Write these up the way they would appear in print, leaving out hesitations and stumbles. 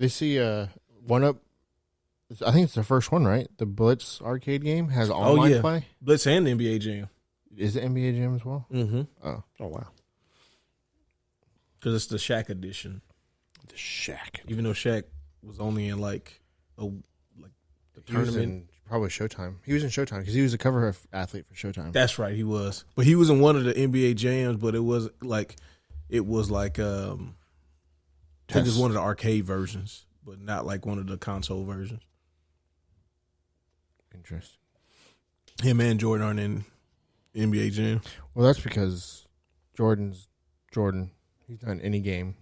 They see one up. I think it's the first one, right? The Blitz arcade game has online play. Blitz and the NBA Jam. Is it NBA Jam as well? Mm-hmm. Oh wow. Because it's the Shaq edition. The Shaq. Even though Shaq was only in the tournament. Probably Showtime. He was in Showtime because he was a cover athlete for Showtime. That's right, he was. But he was in one of the NBA Jams, but it was like I think it was one of the arcade versions, but not like one of the console versions. Interesting. Him and Jordan aren't in NBA Jam. Well, that's because Jordan's Jordan. He's done any game.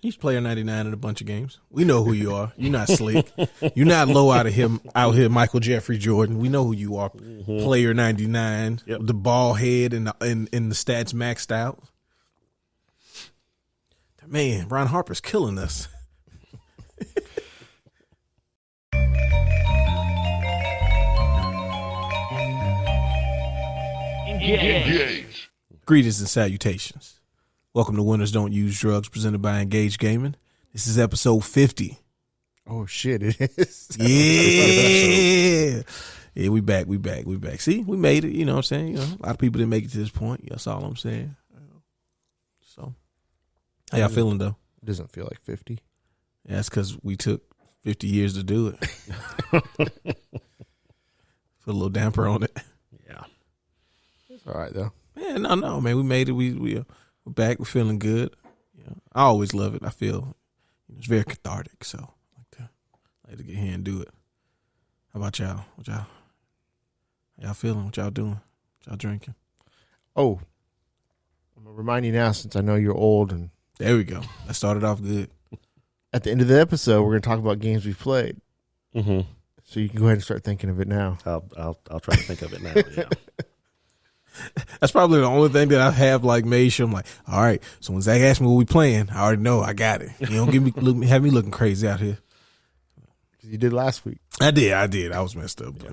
He's player 99 in a bunch of games. We know who you are. You're not slick. You're not low out here, Michael Jeffrey Jordan. We know who you are. Mm-hmm. Player 99, the ball head and the stats maxed out. Man, Ron Harper's killing us. Engage. Greetings and salutations. Welcome to Winners Don't Use Drugs, presented by Engage Gaming. This is episode 50. Oh, shit, it is. Yeah, we back. See, we made it, you know what I'm saying? A lot of people didn't make it to this point. That's all I'm saying. So, how y'all feeling, though? It doesn't feel like 50. Yeah, that's because we took 50 years to do it. Put a little damper on it. Yeah. It's all right, though. Yeah, no, man. We made it. We're back. We're feeling good. I always love it. I feel it's very cathartic. So I like to get here and do it. How about y'all? How y'all feeling? What y'all doing? What y'all drinking? Oh, I'm going to remind you now since I know you're old. And there we go. That started off good. At the end of the episode, we're going to talk about games we've played. Mm-hmm. So you can go ahead and start thinking of it now. I'll try to think of it now. Yeah. That's probably the only thing that I have made sure I'm like, all right. So when Zach asks me what we playing, I already know I got it. You don't have me looking crazy out here. You did last week. I did. I was messed up. But,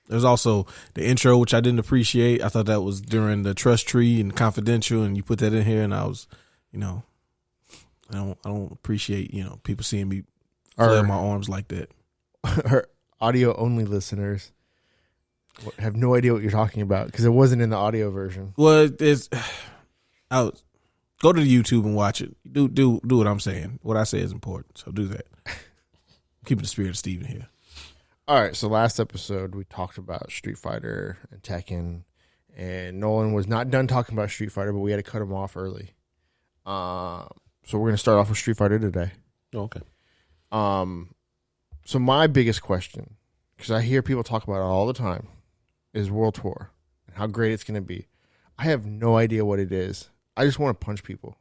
there's also the intro, which I didn't appreciate. I thought that was during the Trust Tree and Confidential, and you put that in here, and I was, I don't appreciate people seeing me flail my arms like that. Our audio only listeners have no idea what you're talking about because it wasn't in the audio version. Well, go to the YouTube and watch it. Do what I'm saying. What I say is important, so do that. Keeping the spirit of Steven here. All right, so last episode we talked about Street Fighter and Tekken, and Nolan was not done talking about Street Fighter, but we had to cut him off early. So we're going to start off with Street Fighter today. Okay. So my biggest question, because I hear people talk about it all the time, is World Tour and how great it's going to be. I have no idea what it is. I just want to punch people.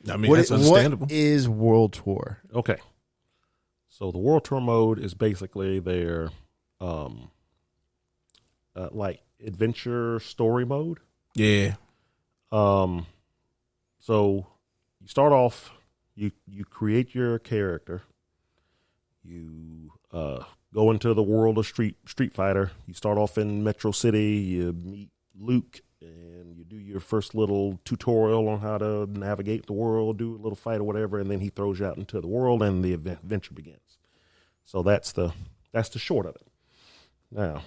I mean, that's understandable. What is World Tour? Okay. So the World Tour mode is basically their adventure story mode. Yeah. So you start off, you create your character. You go into the world of Street Fighter. You start off in Metro City. You meet Luke, and you do your first little tutorial on how to navigate the world, do a little fight or whatever, and then he throws you out into the world, and the adventure begins. So that's the short of it. Now,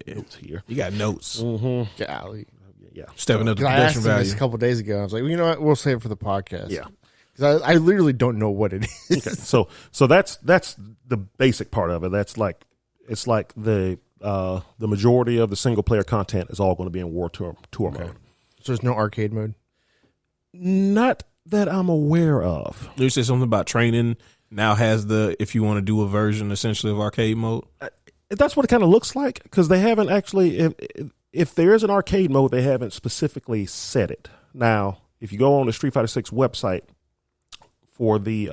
notes here. You got notes. Mm-hmm. Golly. Yeah. Stepping up the I production asked him value. this a couple of days ago. I was like, well, you know what? We'll save it for the podcast. Yeah. Because I literally don't know what it is. Okay. So that's the basic part of it. It's like the majority of the single player content is all going to be in War Tour mode. So there's no arcade mode? Not that I'm aware of. You said something about training now has if you want to do a version essentially of arcade mode. That's what it kind of looks like, because they haven't actually, if there is an arcade mode, they haven't specifically said it. Now, if you go on the Street Fighter 6 website for the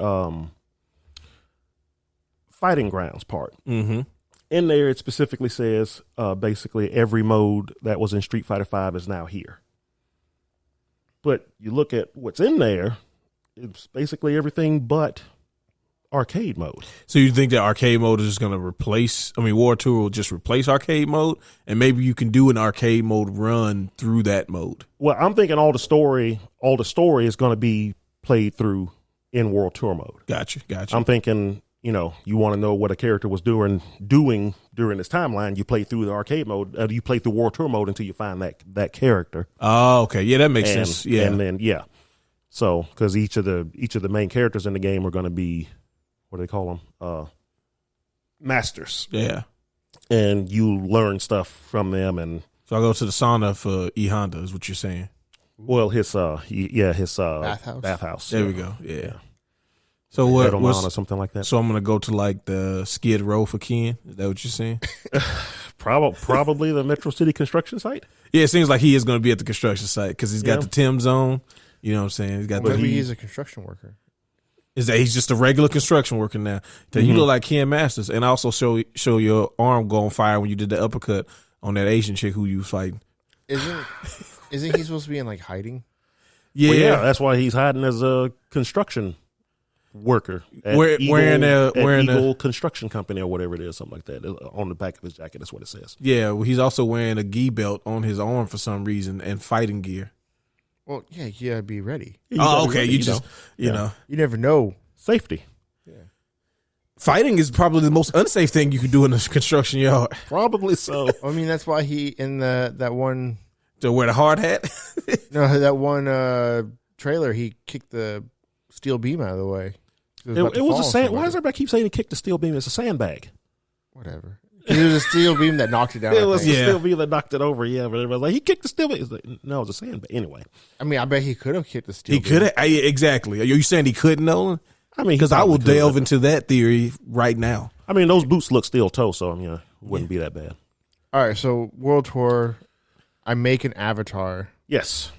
fighting grounds part, mm-hmm. in there it specifically says basically every mode that was in Street Fighter 5 is now here. But you look at what's in there, it's basically everything but arcade mode. So you think that arcade mode is just going to War Tour will just replace arcade mode, and maybe you can do an arcade mode run through that mode? Well, I'm thinking all the story is going to be played through in World Tour mode. Gotcha. I'm thinking, you want to know what a character was doing during this timeline. You play through the arcade mode. You play through World Tour mode until you find that character. Oh, okay. Yeah, that makes sense. Yeah, and then so because each of the main characters in the game are going to be, what do they call them? Masters. Yeah, and you learn stuff from them. And so I go to the sauna for E Honda. Is what you're saying? Well, his bathhouse. There we go. Yeah. So what was or something like that? So I'm gonna go to like the Skid Row for Ken. Is that what you're saying? Probably the Metro City construction site. Yeah, it seems like he is going to be at the construction site because he's got the Tim Zone. You know what I'm saying? He's got. Maybe he's a construction worker. Is that he's just a regular construction worker now? You look like Ken Masters, and also show your arm go on fire when you did the uppercut on that Asian chick who you was fighting. Isn't he supposed to be in like hiding? Yeah, well, yeah. That's why he's hiding as a construction worker at wearing Eagle Construction Company or whatever it is, something like that. On the back of his jacket, that's what it says. Yeah, well, he's also wearing a gi belt on his arm for some reason and fighting gear. Well, yeah, you gotta be ready. Oh, okay. Ready, you know, you never know. Safety. Yeah, fighting is probably the most unsafe thing you can do in a construction yard. Probably so. I mean, that's why he in that one To wear the hard hat. no that one trailer he kicked the steel beam out of the way. It was a sand. Why does everybody keep saying he kicked the steel beam? It's a sandbag. Whatever. It was a steel beam that knocked it down. It was the steel beam that knocked it over. Yeah, but everybody's like, he kicked the steel beam. It's like, no, it was a sandbag. Anyway, I mean, I bet he could have kicked the steel. He could have exactly. Are you saying he couldn't, Nolan? I mean, because I will delve into that theory right now. I mean, those boots look steel toe, so it wouldn't be that bad. All right, so World Tour, I make an avatar. Yes.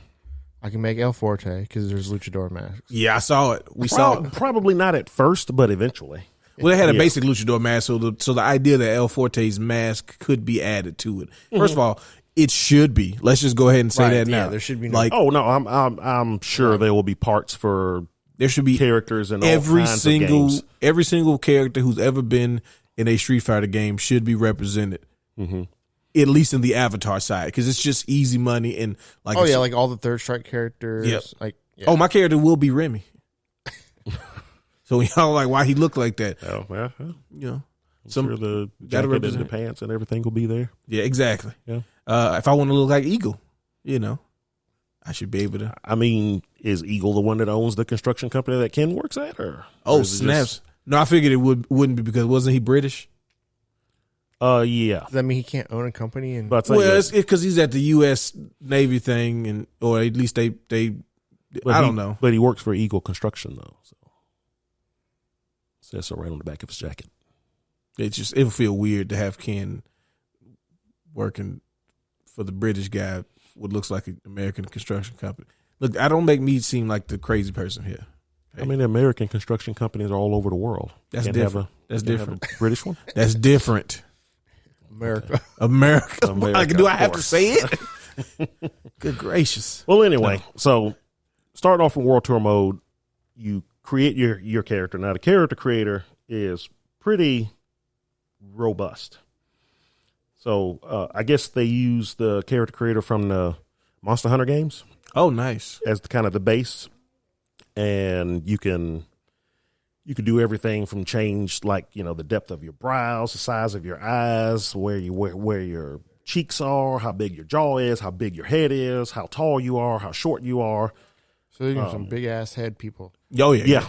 I can make El Forte because there's luchador masks. Yeah, I saw it. We saw it. Probably not at first, but eventually. Well, they had a basic luchador mask, so the idea that El Forte's mask could be added to it. First of all, it should be. Let's just go ahead and say that now. Yeah, there should be like. Oh no, I'm sure there will be parts for. There should be characters in every single character who's ever been in a Street Fighter game should be represented. Mm-hmm. At least in the Avatar side, because it's just easy money and like. Oh yeah, like all the Third Strike characters. Yep. Like oh, my character will be Remy. So y'all like why he looked like that? Oh well, you know, sure the jacket and the pants and everything will be there. Yeah, exactly. Yeah. If I want to look like Eagle, I should be able to. I mean, is Eagle the one that owns the construction company that Ken works at, or snaps? No, I figured it wouldn't be because wasn't he British? Yeah. Does that mean he can't own a company? And it's because he's at the U.S. Navy thing, or at least they. I don't know. But he works for Eagle Construction though. So it says so right on the back of his jacket. It would feel weird to have Ken working for the British guy, what looks like an American construction company. Look, I don't make me seem like the crazy person here. I mean, the American construction companies are all over the world. That's different. That's different. British one. That's different. America. Like, do I have to say it? Good gracious. Well, anyway, so starting off in World Tour mode, you create your character. Now, the character creator is pretty robust. So I guess they use the character creator from the Monster Hunter games. Oh, nice. As kind of the base. And you can do everything from change, like, the depth of your brows, the size of your eyes, where your cheeks are, how big your jaw is, how big your head is, how tall you are, how short you are. So they're some big ass head people. Oh yeah, yeah.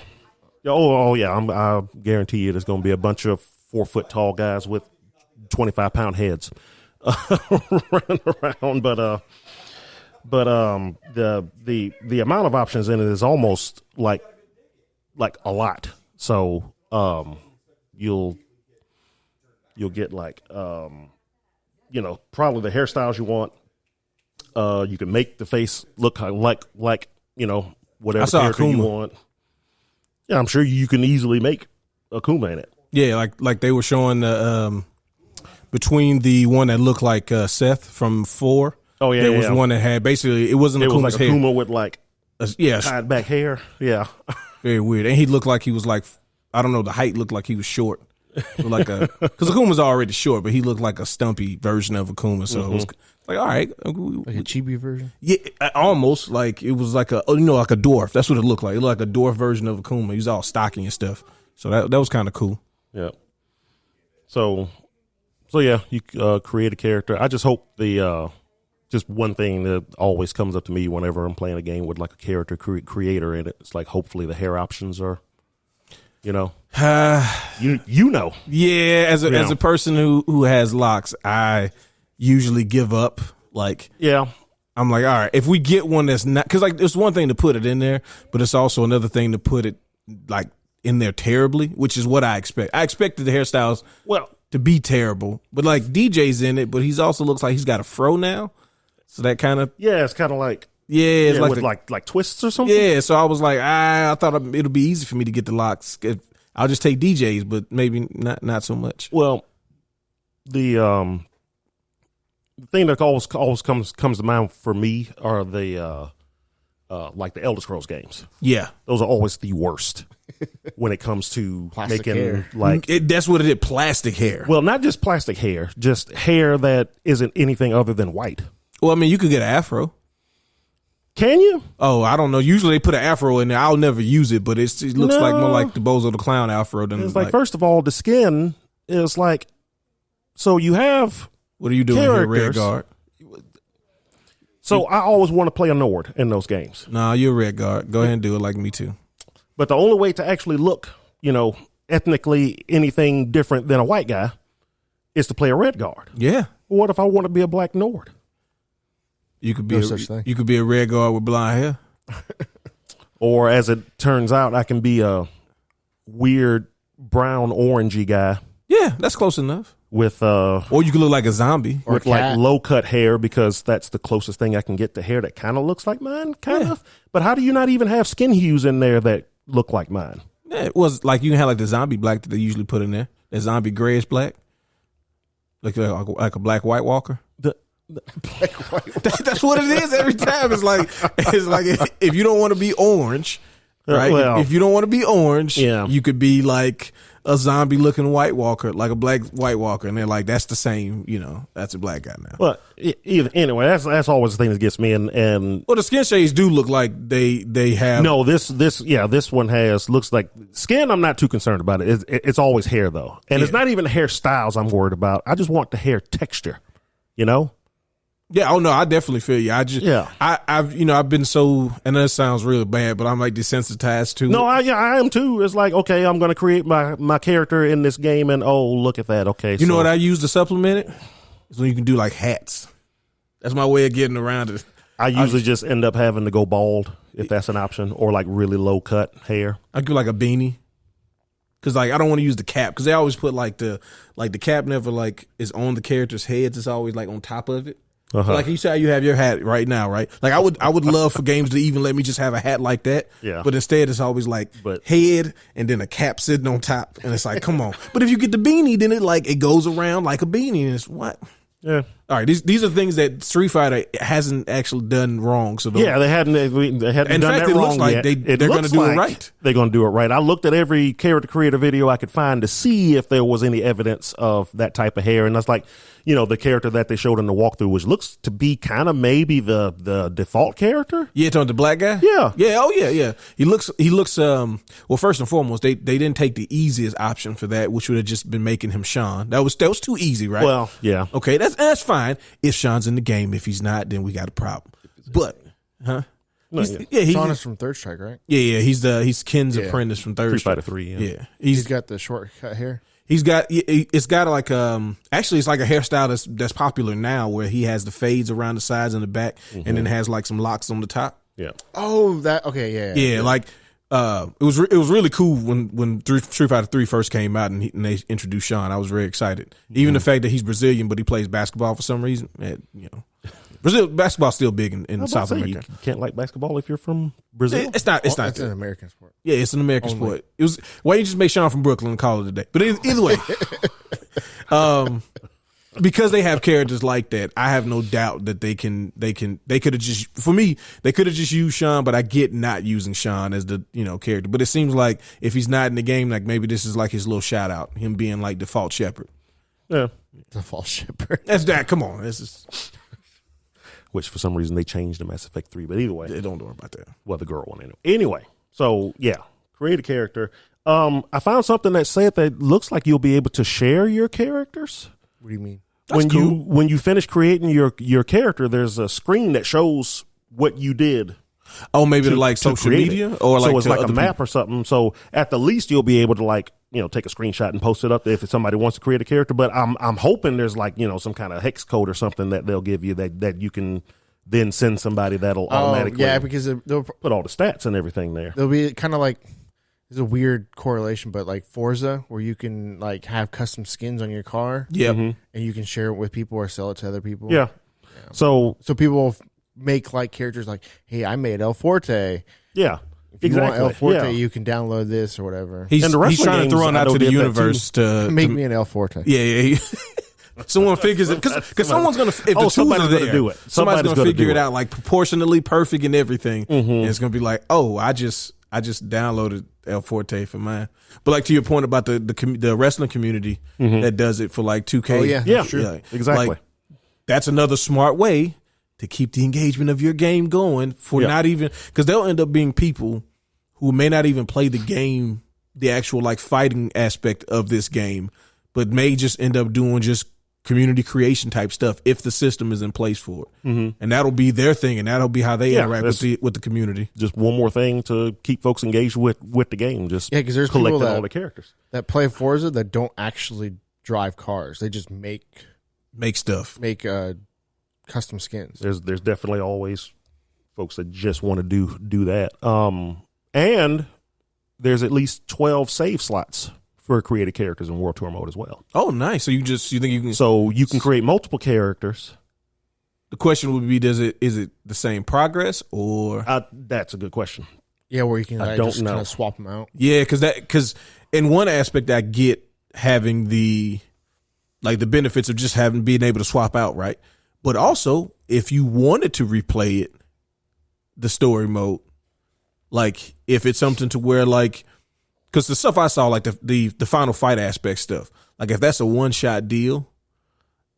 Oh yeah. I guarantee you, there's going to be a bunch of 4 foot tall guys with 25-pound heads running around, but the amount of options in it is almost like a lot. So you'll get like probably the hairstyles you want. You can make the face look like whatever character you want. Yeah, I'm sure you can easily make Akuma in it. Yeah, like they were showing the between the one that looked like Seth from 4. Oh yeah, there was one that had basically it wasn't Akuma's was like hair. Akuma with like tied back hair. Yeah, very weird. And he looked like he was like, I don't know, the height looked like he was short, because Akuma's already short, but he looked like a stumpy version of Akuma. So it was Like, all right, Like a chibi version. yeah, almost like it was like a like a dwarf. That's what it looked like. It looked like a dwarf version of Akuma. He was all stocky and stuff. So that was kind of cool. Yeah. So yeah, you create a character. I just hope the just one thing that always comes up to me whenever I'm playing a game with like a character creator in it. It's like hopefully the hair options are, you know, you know. Yeah, as a person who has locks, I usually give up. Like, yeah, I'm like, all right, if we get one that's not, because like it's one thing to put it in there, but it's also another thing to put it like in there terribly, which is what I expect. I expected the hairstyles to be terrible, but like DJ's in it, but he's also looks like he's got a fro now, so that kind of it's kind of like it's like with like twists or something. Yeah, so I was like, I thought it'll be easy for me to get the locks. I'll just take DJ's, but maybe not so much. Well, the thing that always comes to mind for me are the like the Elder Scrolls games. Yeah, those are always the worst when it comes to plastic making hair. like that's what it is. Plastic hair. Well, not just plastic hair, just hair that isn't anything other than white. Well, I mean, you could get an afro. Can you? Oh, I don't know. Usually they put an afro in there. I'll never use it, but it looks like more like the Bozo the Clown afro than it's like first of all, the skin is like. So you have. What are you doing here, Red Guard? So I always want to play a Nord in those games. Nah, you're a Red Guard. Go ahead and do it like me too. But the only way to actually look, ethnically anything different than a white guy is to play a Red Guard. Yeah. What if I want to be a black Nord? You could be you could be a Red Guard with blonde hair. Or as it turns out, I can be a weird brown orangey guy. Yeah, that's close enough. With or you could look like a zombie with like low cut hair, because that's the closest thing I can get to hair that kind of looks like mine, kind of. But how do you not even have skin hues in there that look like mine? Yeah, it was like you can have like the zombie black that they usually put in there. That zombie grayish black, like a black White Walker. Black white. That's what it is every time. It's like if you don't want to be orange, right? Well, if you don't want to be orange, yeah, you could be like a zombie looking White Walker, like a black White Walker, and they're like, that's the same, that's a black guy now. Well, anyway, that's always the thing that gets me. And well, the skin shades do look like they have. No, this one looks like skin. I'm not too concerned about it. It's always hair though, and it's not even hairstyles I'm worried about. I just want the hair texture, Yeah, oh no, I definitely feel you. I've been so, and that sounds really bad, but I'm like desensitized to. No, I am too. It's like, okay, I'm going to create my character in this game, and oh, look at that. Okay, you know what I use to supplement it? Is when you can do like hats. That's my way of getting around it. I usually just end up having to go bald if that's an option, or like really low cut hair. I do like a beanie. Cause like I don't want to use the cap, because they always put like the cap never like is on the character's heads. It's always like on top of it. Uh-huh. So like you say, how you have your hat right now, right? Like I would love for games to even let me just have a hat like that. Yeah. But instead, it's always like head and then a cap sitting on top, and it's like, come on. But if you get the beanie, then it goes around like a beanie, and it's what? Yeah. All right. These are things that Street Fighter hasn't actually done wrong. So they hadn't in done fact, that it wrong looks like yet. they're going to do it right. They're going to do it right. I looked at every character creator video I could find to see if there was any evidence of that type of hair, and that's like, the character that they showed in the walkthrough, which looks to be kind of maybe the default character. Yeah, talking the black guy. Yeah. Oh yeah. He looks. Well, first and foremost, they didn't take the easiest option for that, which would have just been making him Sean. That was too easy, right? Well, yeah. Okay, that's fine. If Sean's in the game, if he's not, then we got a problem. But, Sean is from Third Strike, right? Yeah. He's Ken's apprentice from Third Strike. Street Fighter 3. Yeah. He's got the short cut hair. It's got like actually it's like a hairstyle that's popular now, where he has the fades around the sides and the back, and then has like some locks on the top. Yeah. Oh, that okay. Yeah. Like it was really cool when Street Fighter 3 first came out and they introduced Sean. I was very excited. Even the fact that he's Brazilian, but he plays basketball for some reason. Brazil basketball's still big in South America. You can't like basketball if you're from Brazil. It's not. It's an American sport. Yeah, it's an American sport. It was. Why you just make Sean from Brooklyn and call it a day? But either way, because they have characters like that, I have no doubt that they could have just, for me, they could have just used Sean. But I get not using Sean as the character. But it seems like if he's not in the game, like maybe this is like his little shout out, him being like default shepherd. Yeah, default shepherd. That's that. Come on, this is. which for some reason they changed to Mass Effect 3. But either way, They don't worry about that. well, the girl one anyway. Anyway, so yeah, create a character. I found something that said that looks like you'll be able to share your characters. What do you mean? That's cool. When you finish creating your character, there's a screen that shows what you did. Oh, maybe to- like to social create media it. or like so it's to like a other map people? or something. So at the least you'll be able to like take a screenshot and post it up there if somebody wants to create a character. But I'm hoping there's like some kind of hex code or something that they'll give you that you can then send somebody that'll automatically because they'll put all the stats and everything there. There'll be kind of like there's a weird correlation, but like Forza, where you can like have custom skins on your car, Yeah. Mhm. and you can share it with people or sell it to other people. Yeah. So So people will make like characters like, hey, I made El Forte. yeah, If you want El Forte, Yeah. you can download this or whatever. He's, And the he's wrestling trying to games, throw it I out know to the did that universe to Make me an El Forte. Yeah. Someone figures it because someone's gonna if the tools somebody's are gonna there, do it. Somebody's gonna gonna figure do it it. out like proportionally perfect and everything. And it's gonna be like, oh, I just downloaded El Forte for mine. But like to your point about the wrestling community that does it for like 2K. Oh, yeah. Yeah, Sure. exactly. Like, that's another smart way to keep the engagement of your game going for Yeah. not even because they'll end up being people who may not even play the game, the actual like fighting aspect of this game, but may just end up doing just community creation type stuff if the system is in place for it. And that'll be their thing, and that'll be how they Yeah, interact with the community. Just one more thing to keep folks engaged with the game. Just Yeah, 'cause there's people collecting that- all the characters. That play Forza that don't actually drive cars. They just make Make stuff. custom skins. There's definitely always folks that just want to do that. And there's at least 12 save slots for created characters in World Tour mode as well. Oh, nice. So you think you can? So you can create multiple characters. The question would be: is it the same progress or? That's a good question. Yeah, where you can I don't just know. kind of swap them out. Yeah, because in one aspect I get having the benefits of just being able to swap out, right? But also if you wanted to replay it, the story mode, like if it's something to where like, because the stuff I saw like the final fight aspect stuff, like if that's a one shot deal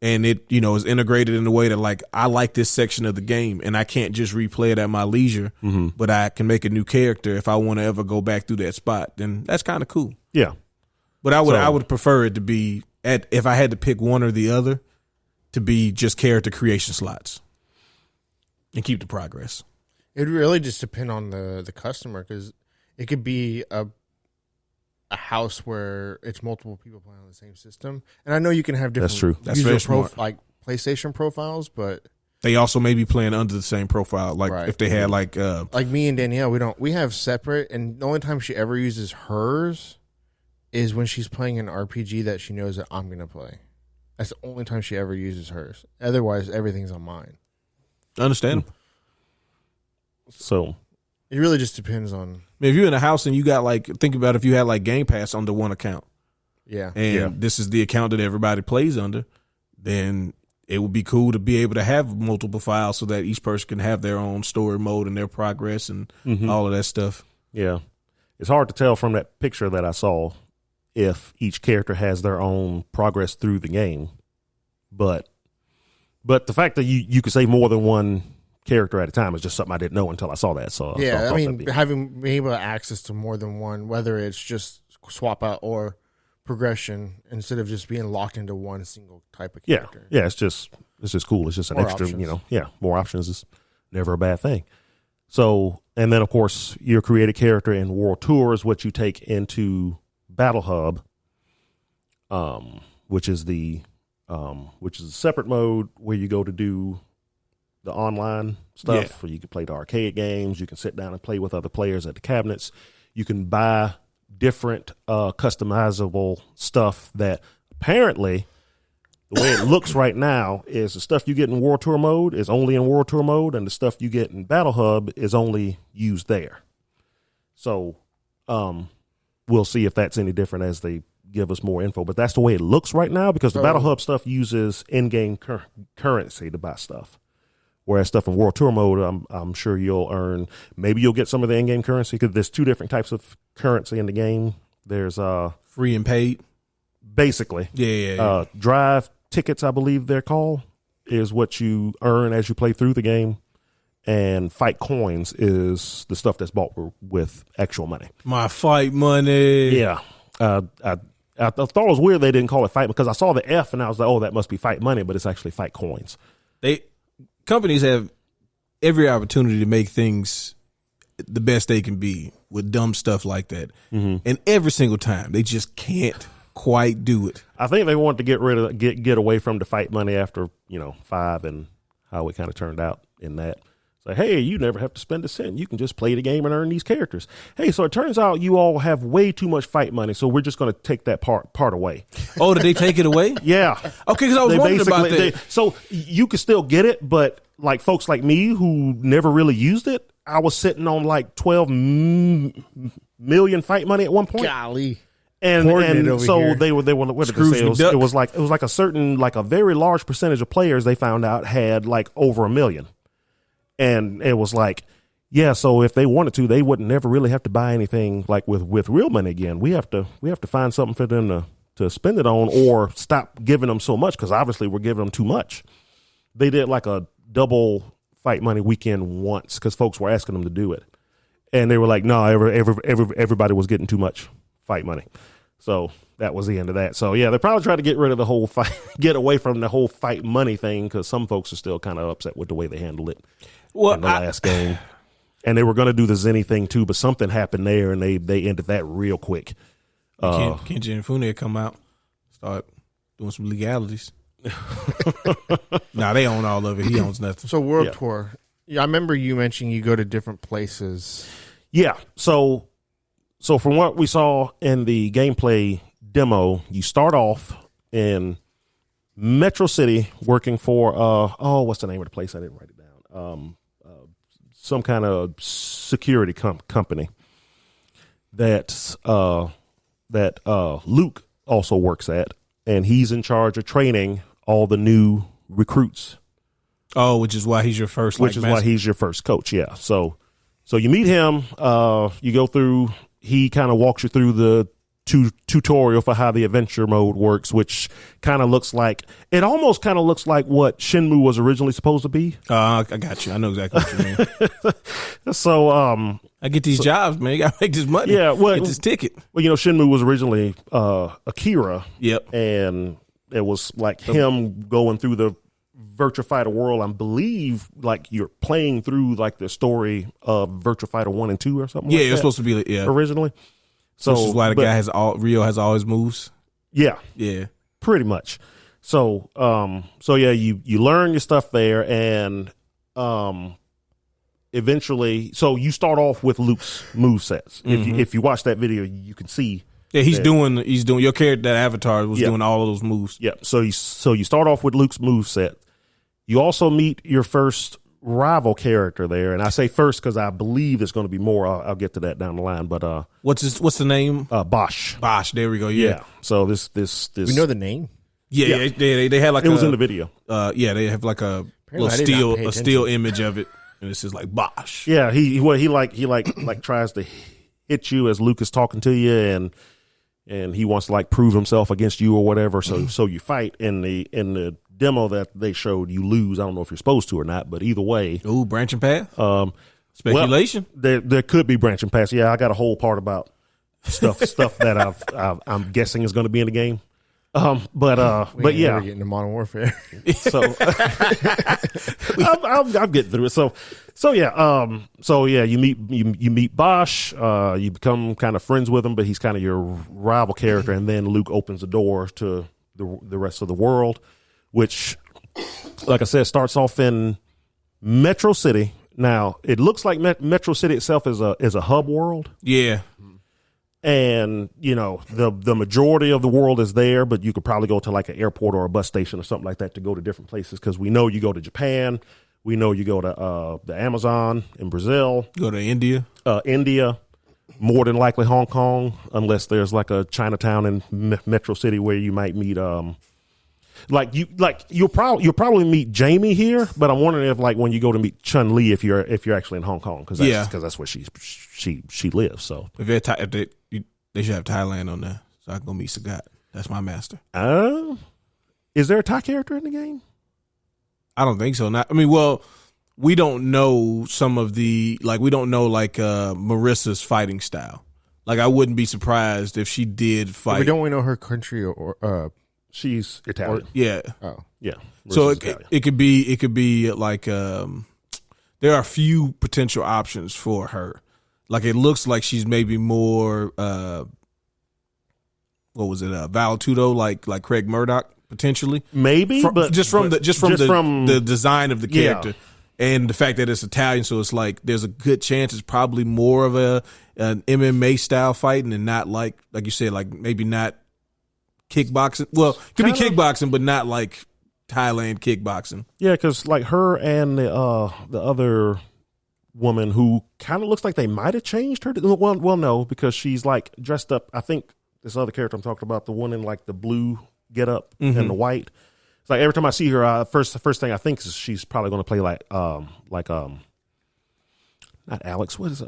and it is integrated in a way that like I like this section of the game and I can't just replay it at my leisure, but I can make a new character if I want to ever go back through that spot, then that's kind of cool. Yeah. But I would prefer it to be if I had to pick one or the other, to be just character creation slots and keep the progress. It really just depend on the customer, because it could be a house where it's multiple people playing on the same system, and I know you can have different That's true. That's user very smart. like PlayStation profiles, but They also may be playing under the same profile, like Right. if they had like like me and Danielle, we have separate, and the only time she ever uses hers is when she's playing an RPG that she knows that I'm gonna play. That's the only time she ever uses hers. Otherwise, everything's on mine. understandable. So It really just depends on I mean, if you're in a house and you got like, think about if you had like Game Pass under one account, yeah. and this is the account that everybody plays under, then it would be cool to be able to have multiple files so that each person can have their own story mode and their progress and all of that stuff. yeah, it's hard to tell from that picture that I saw if each character has their own progress through the game, but the fact that you could save more than one character at a time is just something I didn't know until I saw that. So Yeah, thought I mean, that'd be- being able to access to more than one, whether it's just swap out or progression, instead of just being locked into one single type of yeah, character. yeah, it's just cool. It's just an More extra, options. more options is never a bad thing. So, and then of course your created character in World Tour is what you take into Battle Hub, which is a separate mode where you go to do the online stuff, where you can play the arcade games. You can sit down and play with other players at the cabinets. You can buy different customizable stuff that apparently the way it looks right now is the stuff you get in World Tour mode is only in World Tour mode, and the stuff you get in Battle Hub is only used there. So we'll see if that's any different as they give us more info, but that's the way it looks right now, because the Battle Hub stuff uses in-game currency to buy stuff. Whereas stuff in World Tour mode, I'm sure maybe you'll get some of the in-game currency, because there's two different types of currency in the game. There's Free and paid. basically Yeah. drive tickets, I believe they're called. is what you earn as you play through the game, and fight coins is the stuff that's bought with actual money. My fight money. Yeah. I thought it was weird they didn't call it fight because I saw the F and I was like, oh, that must be fight money, but it's actually fight coins. Companies have every opportunity to make things the best they can be with dumb stuff like that. Mm-hmm. And every single time they just can't quite do it. I think they wanted to get away from the fight money after, 5 and how it kind of turned out in that. Like, hey, you never have to spend a cent. You can just play the game and earn these characters. Hey, so it turns out you all have way too much fight money, so we're just going to take that part away. Oh, did they take it away? Yeah. Okay, because I was wondering about that. So you could still get it, but like folks like me who never really used it, I was sitting on like 12 million fight money at one point. Golly. And so here. they were what did they say? It was like a certain, like a very large percentage of players they found out had like over 1 million. And it was like, yeah, so if they wanted to, they wouldn't never really have to buy anything like with real money again. We have to find something for them to spend it on, or stop giving them so much, because obviously we're giving them too much. They did like a double fight money weekend once because folks were asking them to do it, and they were like, no, everybody was getting too much fight money. So that was the end of that. So yeah, they probably tried to get rid of the whole fight, get away from the whole fight money thing, because some folks are still kind of upset with the way they handled it in the last game. And they were going to do the Zenny thing too, but something happened there, and they ended that real quick. Kenji and Fune come out, start doing some legalities. Nah, they own all of it. He owns nothing. So World Tour. Yeah, I remember you mentioning you go to different places. Yeah. So from what we saw in the gameplay demo, you start off in Metro City working for what's the name of the place? I didn't write it down. Some kind of security company that Luke also works at, and he's in charge of training all the new recruits. Oh, which is why he's your first. Which is why he's your first coach. Yeah. So you meet him. You go through. He kind of walks you through the tutorial for how the adventure mode works, which kind of looks like what Shenmue was originally supposed to be. I got you. I know exactly what you mean. So I get these jobs, man. You got to make this money. Yeah, well, get this ticket. Well, Shenmue was originally Akira. Yep. And it was like him going through the Virtua Fighter world. I believe like you're playing through like the story of Virtua Fighter 1 and 2 or something. Yeah, it's supposed to be originally. So which is why the guy Rio has all his moves. Yeah. Yeah. Pretty much. So yeah, you learn your stuff there, and eventually, so you start off with Luke's movesets. Mm-hmm. If you watch that video, you can see. Yeah, he's doing your character, that avatar was doing all of those moves. Yeah. So you start off with Luke's moveset. You also meet your first rival character there, and I say first because I believe there's going to be more. I'll get to that down the line. But what's the name? Bosch. Bosch. There we go. Yeah. So this we know the name. Yeah. They had like it was in the video. They have like a little steel image of it, and it says like Bosch. Yeah. He tries to hit you as Luke is talking to you, and he wants to like prove himself against you or whatever. So you fight in the demo that they showed. You lose. I don't know if you're supposed to or not, but either way. Ooh, branching path. Speculation. Well, there could be branching paths. Yeah, I got a whole part about stuff that I'm guessing is going to be in the game. But yeah, getting to Modern Warfare. So I'll get through it. So yeah, you meet Bosch. You become kind of friends with him, but he's kind of your rival character. And then Luke opens the door to the rest of the world, which, like I said, starts off in Metro City. Now it looks like Metro City itself is a hub world. Yeah. And, the majority of the world is there, but you could probably go to like an airport or a bus station or something like that to go to different places, because we know you go to Japan. We know you go to the Amazon in Brazil. Go to India. India. More than likely Hong Kong, unless there's like a Chinatown in Metro City where you might meet you'll probably meet Jamie here, but I'm wondering if like when you go to meet Chun-Li, if you're actually in Hong Kong, because that's where she lives. So if they should have Thailand on there, so I can go meet Sagat. That's my master. Is there a Thai character in the game? I don't think so. Not. I mean, well, we don't know some of the we don't know Marissa's fighting style. Like I wouldn't be surprised if she did fight. But don't we know her country or she's Italian? Yeah. oh Yeah. So Italian. it could be like there are a few potential options for her. Like it looks like she's maybe more what was it? Val Tudo, like Craig Murdoch potentially. Maybe, but just from the design of the character. Yeah. And the fact that it's Italian, so it's like there's a good chance it's probably more of an MMA style fighting and not like you said, like maybe not kickboxing. Well, it could be kickboxing, but not like Thailand kickboxing. Yeah, because like her and the other woman who kind of looks like they might have changed her. Well, no, because she's like dressed up. I think this other character I'm talking about, the one in like the blue get up and the white. It's like every time I see her, first thing I think is she's probably going to play like not Alex. What is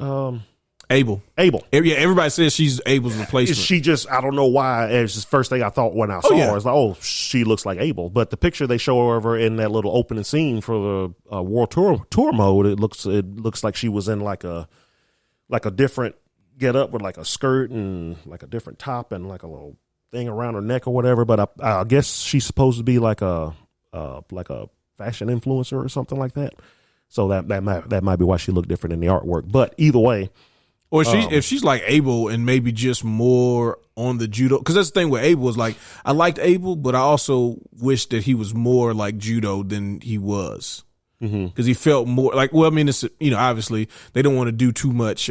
Abel? Yeah, everybody says she's Abel's replacement. She just, I don't know why. It's the first thing I thought when I saw her. It's like, oh, she looks like Abel. But the picture they show of her in that little opening scene for the World Tour mode, it looks like she was in like a different get up with like a skirt and like a different top and like a little thing around her neck or whatever. But I guess she's supposed to be like a fashion influencer or something like that. So that might be why she looked different in the artwork. But either way. Or if she's like Abel and maybe just more on the judo, because that's the thing with Abel is like I liked Abel, but I also wish that he was more like judo than he was, because he felt more like. Well, I mean, it's obviously they don't want to do too much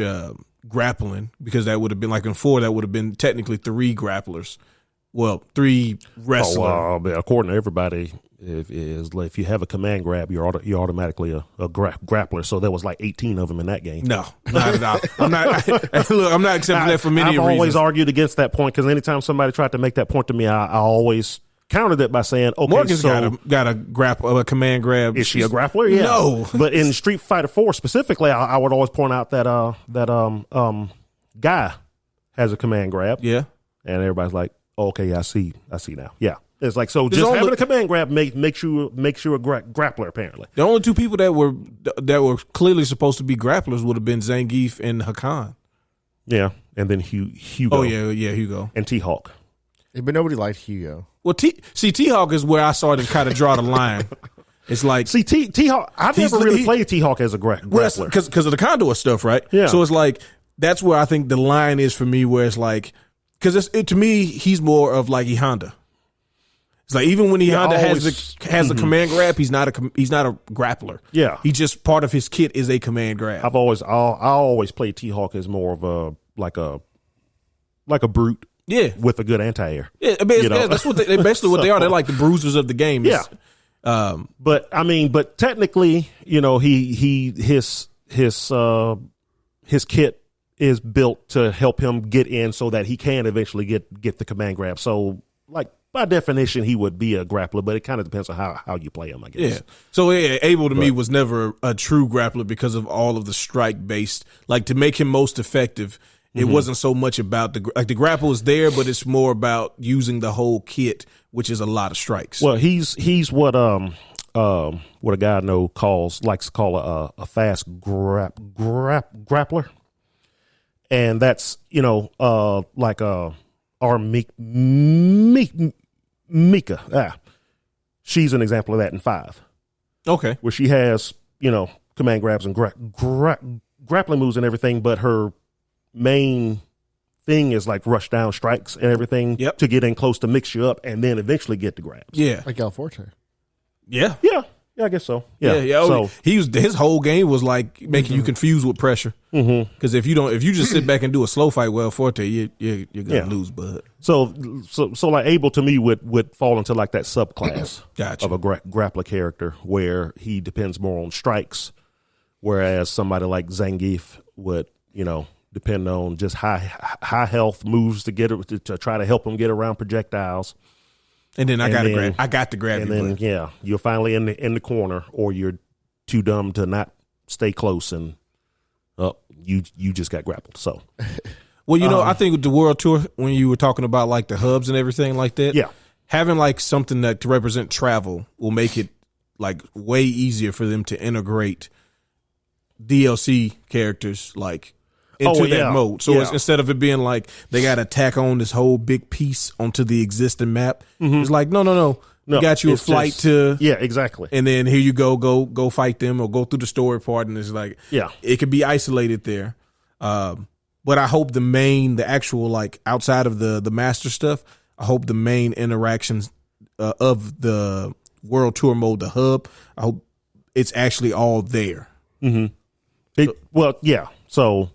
grappling because that would have been like in 4 that would have been technically 3 grapplers, well 3 wrestlers. According to everybody. If you have a command grab, you're automatically a grappler. So there was like 18 of them in that game. No, not at all. I'm not. Look, I'm not accepting that for many reasons. I've always argued against that point because anytime somebody tried to make that point to me, I always countered it by saying, "Okay, Morgan's so got a command grab. Is she a grappler? Yeah. No, but in Street Fighter 4 specifically, I would always point out that Guy has a command grab. Yeah, and everybody's like, oh, "Okay, I see now." Yeah. It's like, so just having a command grab makes you a grappler, apparently. The only 2 people that were clearly supposed to be grapplers would have been Zangief and Hakan. Yeah, and then Hugo. Oh, yeah, Hugo. And T-Hawk. Yeah, but nobody liked Hugo. Well, T-Hawk is where I started to kind of draw the line. It's like... See, T-Hawk, I've never really played T-Hawk as a grappler. Because of the Condor stuff, right? Yeah. So it's like, that's where I think the line is for me, where it's like... Because to me, he's more of like E Honda. It's like even when Honda has a command grab, he's not a grappler. Yeah, he just part of his kit is a command grab. I always played T-Hawk as more of a brute. Yeah, with a good anti-air. Yeah, I mean, that's what they basically what they are. They're like the bruisers of the game. Yeah, but technically, his kit is built to help him get in so that he can eventually get the command grab. So like. By definition, he would be a grappler, but it kind of depends on how you play him, I guess. Yeah. So Abel to me was never a true grappler because of all of the strike based. Like to make him most effective, it wasn't so much about the grapple is there, but it's more about using the whole kit, which is a lot of strikes. Well, he's what a guy I know likes to call a fast grappler, and that's like our Mika. She's an example of that in 5. Okay. Where she has, command grabs and grappling moves and everything, but her main thing is like rush down strikes and everything to get in close to mix you up and then eventually get the grabs. Yeah. Like El Forte. Yeah. Yeah. Yeah, I guess so. Yeah. So his whole game was like making you confused with pressure. Because if you just sit back and do a slow fight, well, Forte, you're gonna lose, bud. So like Abel to me would fall into like that subclass Gotcha. of a grappler character where he depends more on strikes, whereas somebody like Zangief would depend on just high health moves to try to help him get around projectiles. And then I got to grab and you. then you're finally in the corner, or you're too dumb to not stay close, and you just got grappled. So, well, I think with the World Tour, when you were talking about like the hubs and everything like that, yeah, having like something that to represent travel will make it like way easier for them to integrate DLC characters like into that mode. So it's, instead of it being like they got to tack on this whole big piece onto the existing map, it's like no. We got you a flight to exactly, and then here you go fight them or go through the story part, and it's like it could be isolated there. But I hope the actual like outside of the master stuff, I hope the main interactions of the World Tour mode, the hub, I hope it's actually all there. So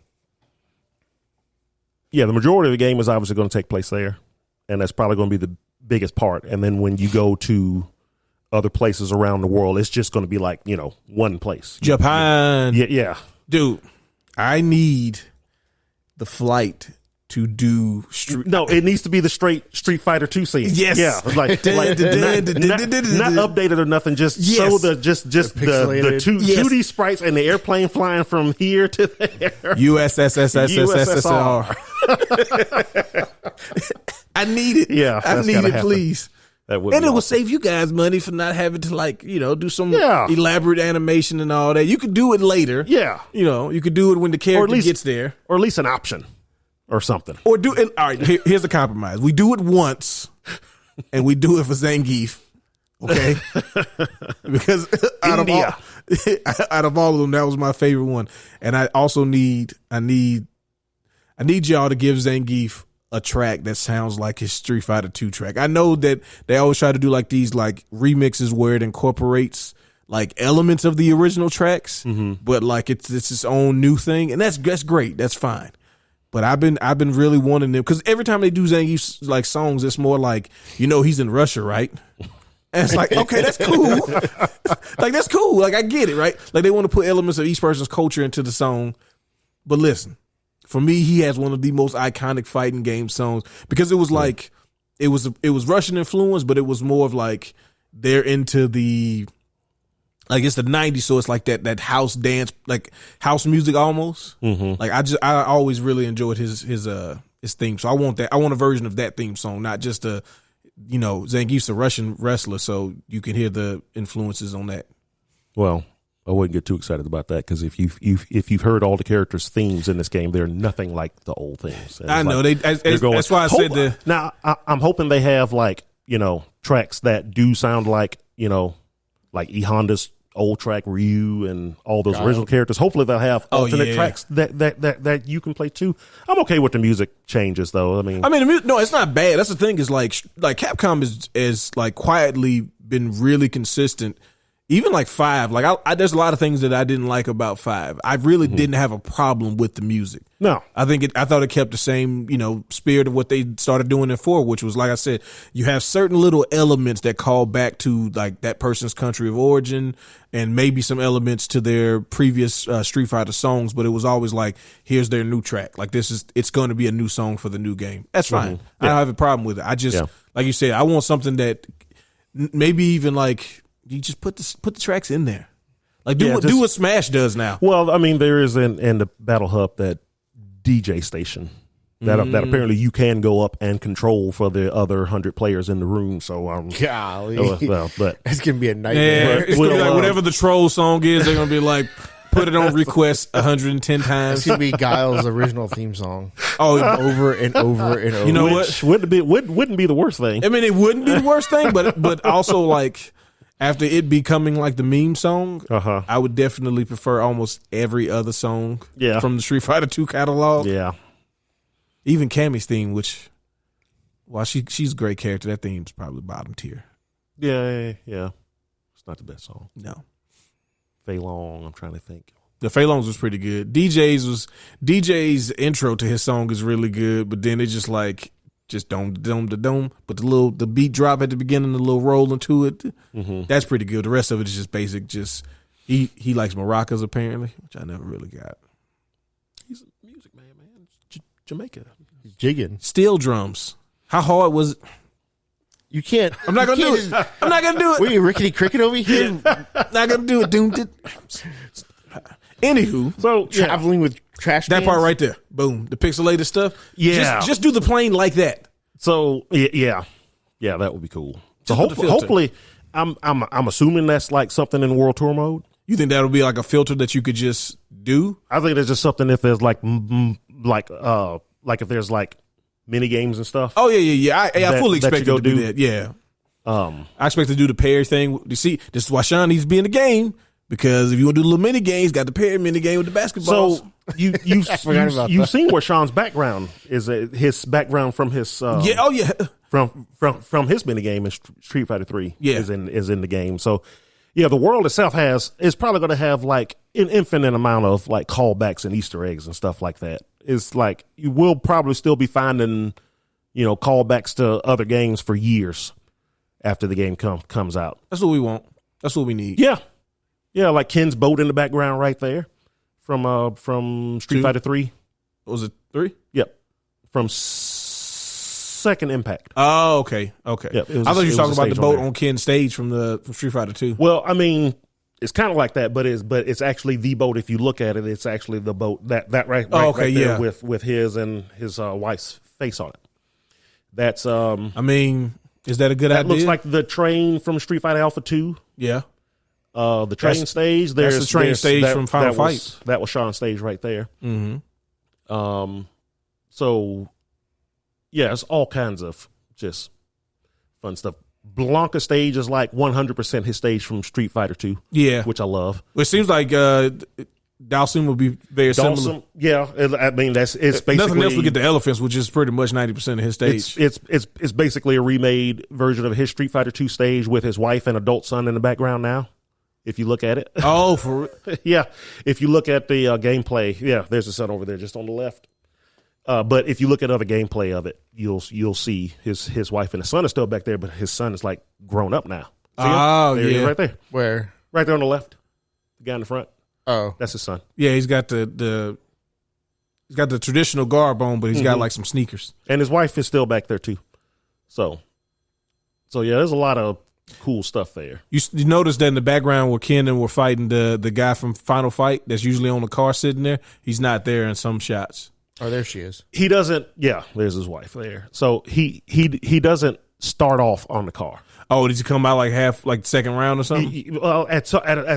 the majority of the game is obviously going to take place there, and that's probably going to be the biggest part. And then when you go to other places around the world, it's just going to be like, one place. Japan. Yeah. Dude, I need the flight to do No, it needs to be the straight Street Fighter 2 scene. Yes. Yeah. Not updated or nothing, just show the 2D sprites and the airplane flying from here to there. USSR. I need it. Yeah. I need it, please. And it will save you guys money for not having to do some elaborate animation and all that. You could do it later. Yeah. You could do it when the character gets there. Or at least an option or something. Or do it. All right, here's the compromise. We do it once and we do it for Zangief. Okay? Because out of all of them, that was my favorite one. And I also need y'all to give Zangief a track that sounds like his Street Fighter 2 track. I know that they always try to do like these like remixes where it incorporates like elements of the original tracks, but like it's its own new thing, and that's great. That's fine. But I've been really wanting them, because every time they do Zangief's like songs, it's more like, he's in Russia, right? And it's like, okay, that's cool. Like, that's cool. Like, I get it, right? Like, they want to put elements of each person's culture into the song. But listen, for me, he has one of the most iconic fighting game songs, because it was like, it was Russian influence, but it was more of like, they're into the, like, it's the 90s, so it's like that house dance, like house music almost. Like, I always really enjoyed his theme. So I want a version of that theme song, not just Zangief's a Russian wrestler, so you can hear the influences on that. Well, I wouldn't get too excited about that, because if you've heard all the characters' themes in this game, they're nothing like the old themes. I know that's why I said Now I'm hoping they have tracks that do sound like E Honda's old track Ryu and all those original characters. Hopefully they'll have alternate tracks that you can play too. I'm okay with the music changes though. I mean, no, it's not bad. That's the thing, is like Capcom is like quietly been really consistent. Even like 5, like there's a lot of things that I didn't like about 5. I really didn't have a problem with the music. No, I thought it kept the same, spirit of what they started doing in 4, which was, like I said, you have certain little elements that call back to like that person's country of origin, and maybe some elements to their previous Street Fighter songs. But it was always like, here's their new track. Like, it's going to be a new song for the new game. That's fine. I don't have a problem with it. I just, like you said, I want something that maybe even like, you just put the tracks in there, like do what Smash does now. Well, I mean, there is in the Battle Hub that DJ station that apparently you can go up and control for the other 100 players in the room. So golly, but it's gonna be a nightmare. Yeah, it's gonna be like whatever the troll song is. They're gonna be like, put it on request 110 times. It's gonna be Guile's original theme song. Oh, over and over and over. You know what? Wouldn't be the worst thing. I mean, it wouldn't be the worst thing, but also like, after it becoming like the meme song, I would definitely prefer almost every other song from the Street Fighter 2 catalog. Yeah. Even Cammy's theme, which, while she's a great character, that theme's probably bottom tier. Yeah. It's not the best song. No. Fei Long, I'm trying to think. The Fei Long's was pretty good. DJ's intro to his song is really good, but then it's just like, just dome, but the beat drop at the beginning, the little roll into it, that's pretty good. The rest of it is just basic. Just he likes maracas apparently, which I never really got. He's a music man. Jamaica. He's jigging steel drums. How hard was it? You can't. I'm not gonna do it. I'm not gonna do it. Were you rickety cricket over here? Not gonna do it. Anywho, so traveling with trash. That part right there, boom, the pixelated stuff. Yeah, just do the plane like that. So yeah, that would be cool. So hopefully, I'm assuming that's like something in World Tour mode. You think that'll be like a filter that you could just do? I think it's just something if there's like if there's like mini games and stuff. Oh yeah. I fully that expect you it to go do do. that. Yeah. I expect to do the pair thing. You see, this is why Sean needs to be in the game, because if you want to do the little mini games, got the pair mini game with the basketballs. So you've seen where Sean's background is. His background from his from his mini game in Street Fighter 3 is in the game. So yeah, the world itself is probably going to have like an infinite amount of like callbacks and Easter eggs and stuff like that. It's like you will probably still be finding, callbacks to other games for years after the game comes out. That's what we want. That's what we need. Yeah, like Ken's boat in the background right there from Street Fighter 3. Was it 3? Yep, from Second Impact. Oh, okay. Yep, I thought you were talking about the boat on Ken's stage from Street Fighter 2. Well, I mean, it's kind of like that, but it's actually the boat. If you look at it, it's actually the boat that right there with his and his wife's face on it. That's I mean, is that a good idea? That looks like the train from Street Fighter Alpha 2. Yeah. The train stage. That's the train stage from Final Fight. That was Sean's stage right there. Mm-hmm. So yeah, it's all kinds of just fun stuff. Blanca stage is like 100% his stage from Street Fighter 2. Yeah. Which I love. It seems like Dhalsim will be very similar. Yeah. I mean, it's basically... Nothing else, we get the elephants, which is pretty much 90% of his stage. It's basically a remade version of his Street Fighter 2 stage with his wife and adult son in the background now, if you look at it. Oh, for yeah. If you look at the gameplay, there's the son over there just on the left. But if you look at other gameplay of it, you'll see his wife and his son is still back there, but his son is like grown up now. See him? There he is right there. Where? Right there on the left. The guy in the front. Oh, that's his son. Yeah, he's got the traditional garb on, but he's got like some sneakers. And his wife is still back there too. So yeah, there's a lot of cool stuff there. You notice that in the background where Ken and were fighting the guy from Final Fight that's usually on the car sitting there, he's not there in some shots. Oh, there she is. He doesn't. Yeah, there's his wife there. So he doesn't start off on the car. Oh, did he come out like second round or something? Well, at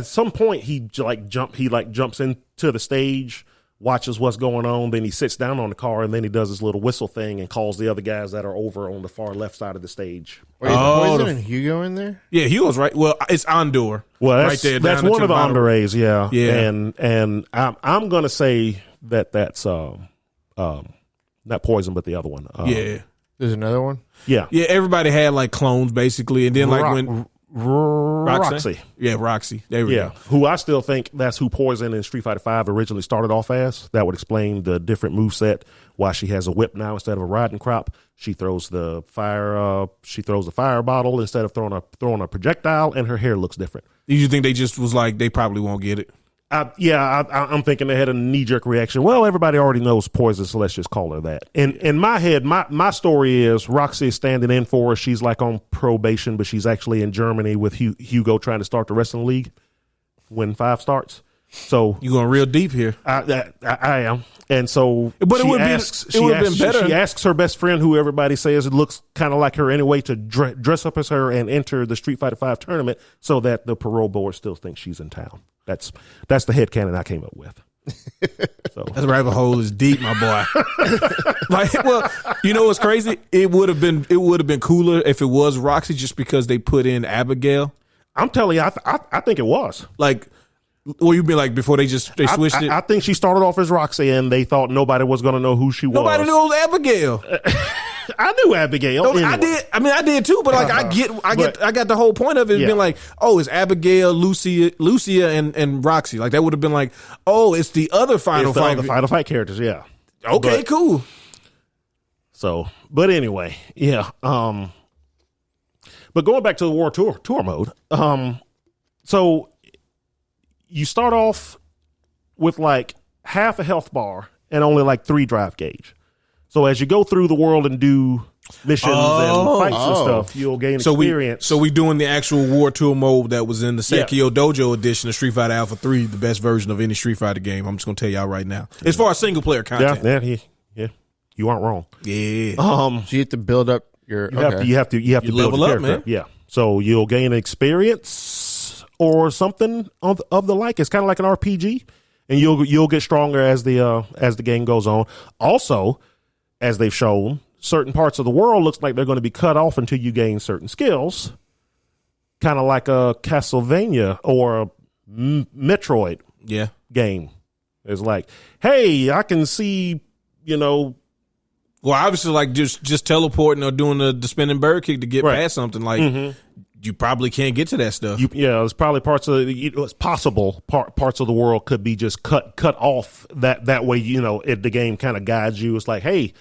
some point he jumps into the stage, watches what's going on, then he sits down on the car, and then he does his little whistle thing and calls the other guys that are over on the far left side of the stage. Wait, is Poison and Hugo in there? Yeah, Hugo's right. Well, it's Andor. Well, right there. That's one of the Andores. Yeah. Yeah. And I'm gonna say that's not Poison, but the other one. Yeah. There's another one? Yeah. Yeah, everybody had like clones basically. And then when Roxy. Yeah, Roxy. There we go. Who I still think that's who Poison in Street Fighter 5 originally started off as. That would explain the different moveset, why she has a whip now instead of a riding crop. She throws the fire bottle instead of throwing a projectile, and her hair looks different. Did you think they just was like they probably won't get it? I'm thinking they had a knee-jerk reaction. Well, everybody already knows Poison, so let's just call her that. In my head, my story is Roxy is standing in for her. She's like on probation, but she's actually in Germany with Hugo trying to start the wrestling league when 5 starts. So you going real deep here. I am. And so but it would have been better. She asks her best friend, who everybody says it looks kind of like her anyway, to dress up as her and enter the Street Fighter 5 tournament so that the parole board still thinks she's in town. That's the headcanon I came up with. So that rabbit hole is deep, my boy. Well, you know what's crazy? It would have been cooler if it was Roxy, just because they put in Abigail. I'm telling you, I think it was like. Well, you'd be like before they switched it. I think she started off as Roxy, and they thought nobody was going to know who she was. Nobody knew it was Abigail. I knew Abigail. No, anyway. I did. I mean, I did too. But like, I got the whole point of it being like, oh, it's Abigail, Lucia, and Roxy. Like that would have been like, oh, it's the other Final Fight. The Final Fight characters, yeah. Okay, cool. So, but anyway, yeah. But going back to the War Tour mode, so you start off with like half a health bar and only like 3 drive gauge. So as you go through the world and do missions and fights and stuff, you'll gain experience. So we doing the actual War Tour mode that was in the Sekio Dojo edition of Street Fighter Alpha 3, the best version of any Street Fighter game. I'm just going to tell y'all right now. As far as single player content. Yeah. You aren't wrong. Yeah. So you have to build up your... You have to build level your up, character. man. Yeah. So you'll gain experience or something of the like. It's kind of like an RPG, and you'll get stronger as the game goes on. Also, as they've shown, certain parts of the world looks like they're going to be cut off until you gain certain skills, kind of like a Castlevania or a Metroid game. It's like, hey, I can see, Well, obviously, like just teleporting or doing the spinning bird kick to get past something. Like, you probably can't get to that stuff. It's probably it's possible parts of the world could be just cut off. That way, the game kind of guides you. It's like, hey,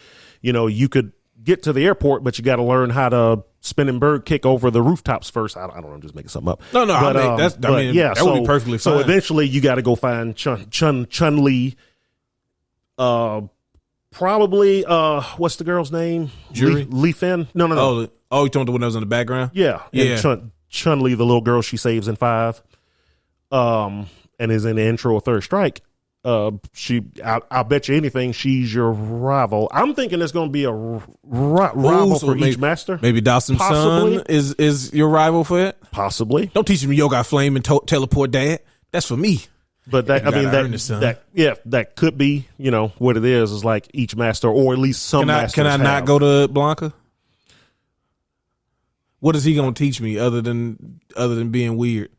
you could get to the airport, but you got to learn how to spinning bird kick over the rooftops first. I don't know. I'm just making something up. No. That would be perfectly fine. So eventually, you got to go find Chun-Li. Probably, what's the girl's name? Yuri? Li Fin? No. Oh, you talking about the one that was in the background? Yeah. Chun-Li, the little girl she saves in 5, and is in the intro of Third Strike. I'll bet you anything she's your rival. I'm thinking it's going to be a rival for each master. Maybe Dawson's son is your rival for it? Possibly. Don't teach me Yoga Flame and teleport dad. That's for me. But that could be, what it is like each master, or at least some masters. Can I not go to Blanca? What is he going to teach me other than being weird?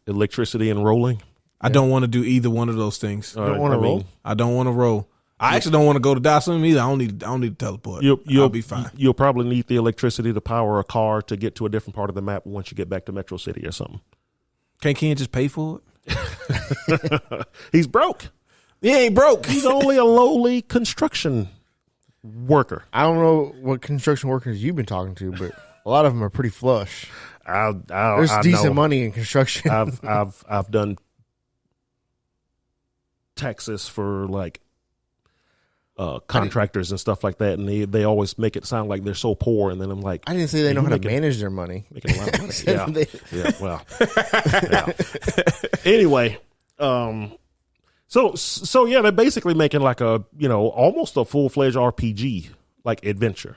Electricity and rolling. I don't want to do either one of those things. You don't want to roll? I don't want to roll. I actually don't want to go to Dawson either. I don't need to teleport. I'll be fine. You'll probably need the electricity to power a car to get to a different part of the map once you get back to Metro City or something. Can't Ken just pay for it? He's broke. He ain't broke. He's only a lowly construction worker. I don't know what construction workers you've been talking to, but a lot of them are pretty flush. There's decent money in construction. I've done taxes for like contractors and stuff like that, and they always make it sound like they're so poor, and then I'm like, I didn't say they know how to manage their money. Making a lot of money. Yeah. Anyway, so yeah, they're basically making like a almost a full-fledged RPG like adventure.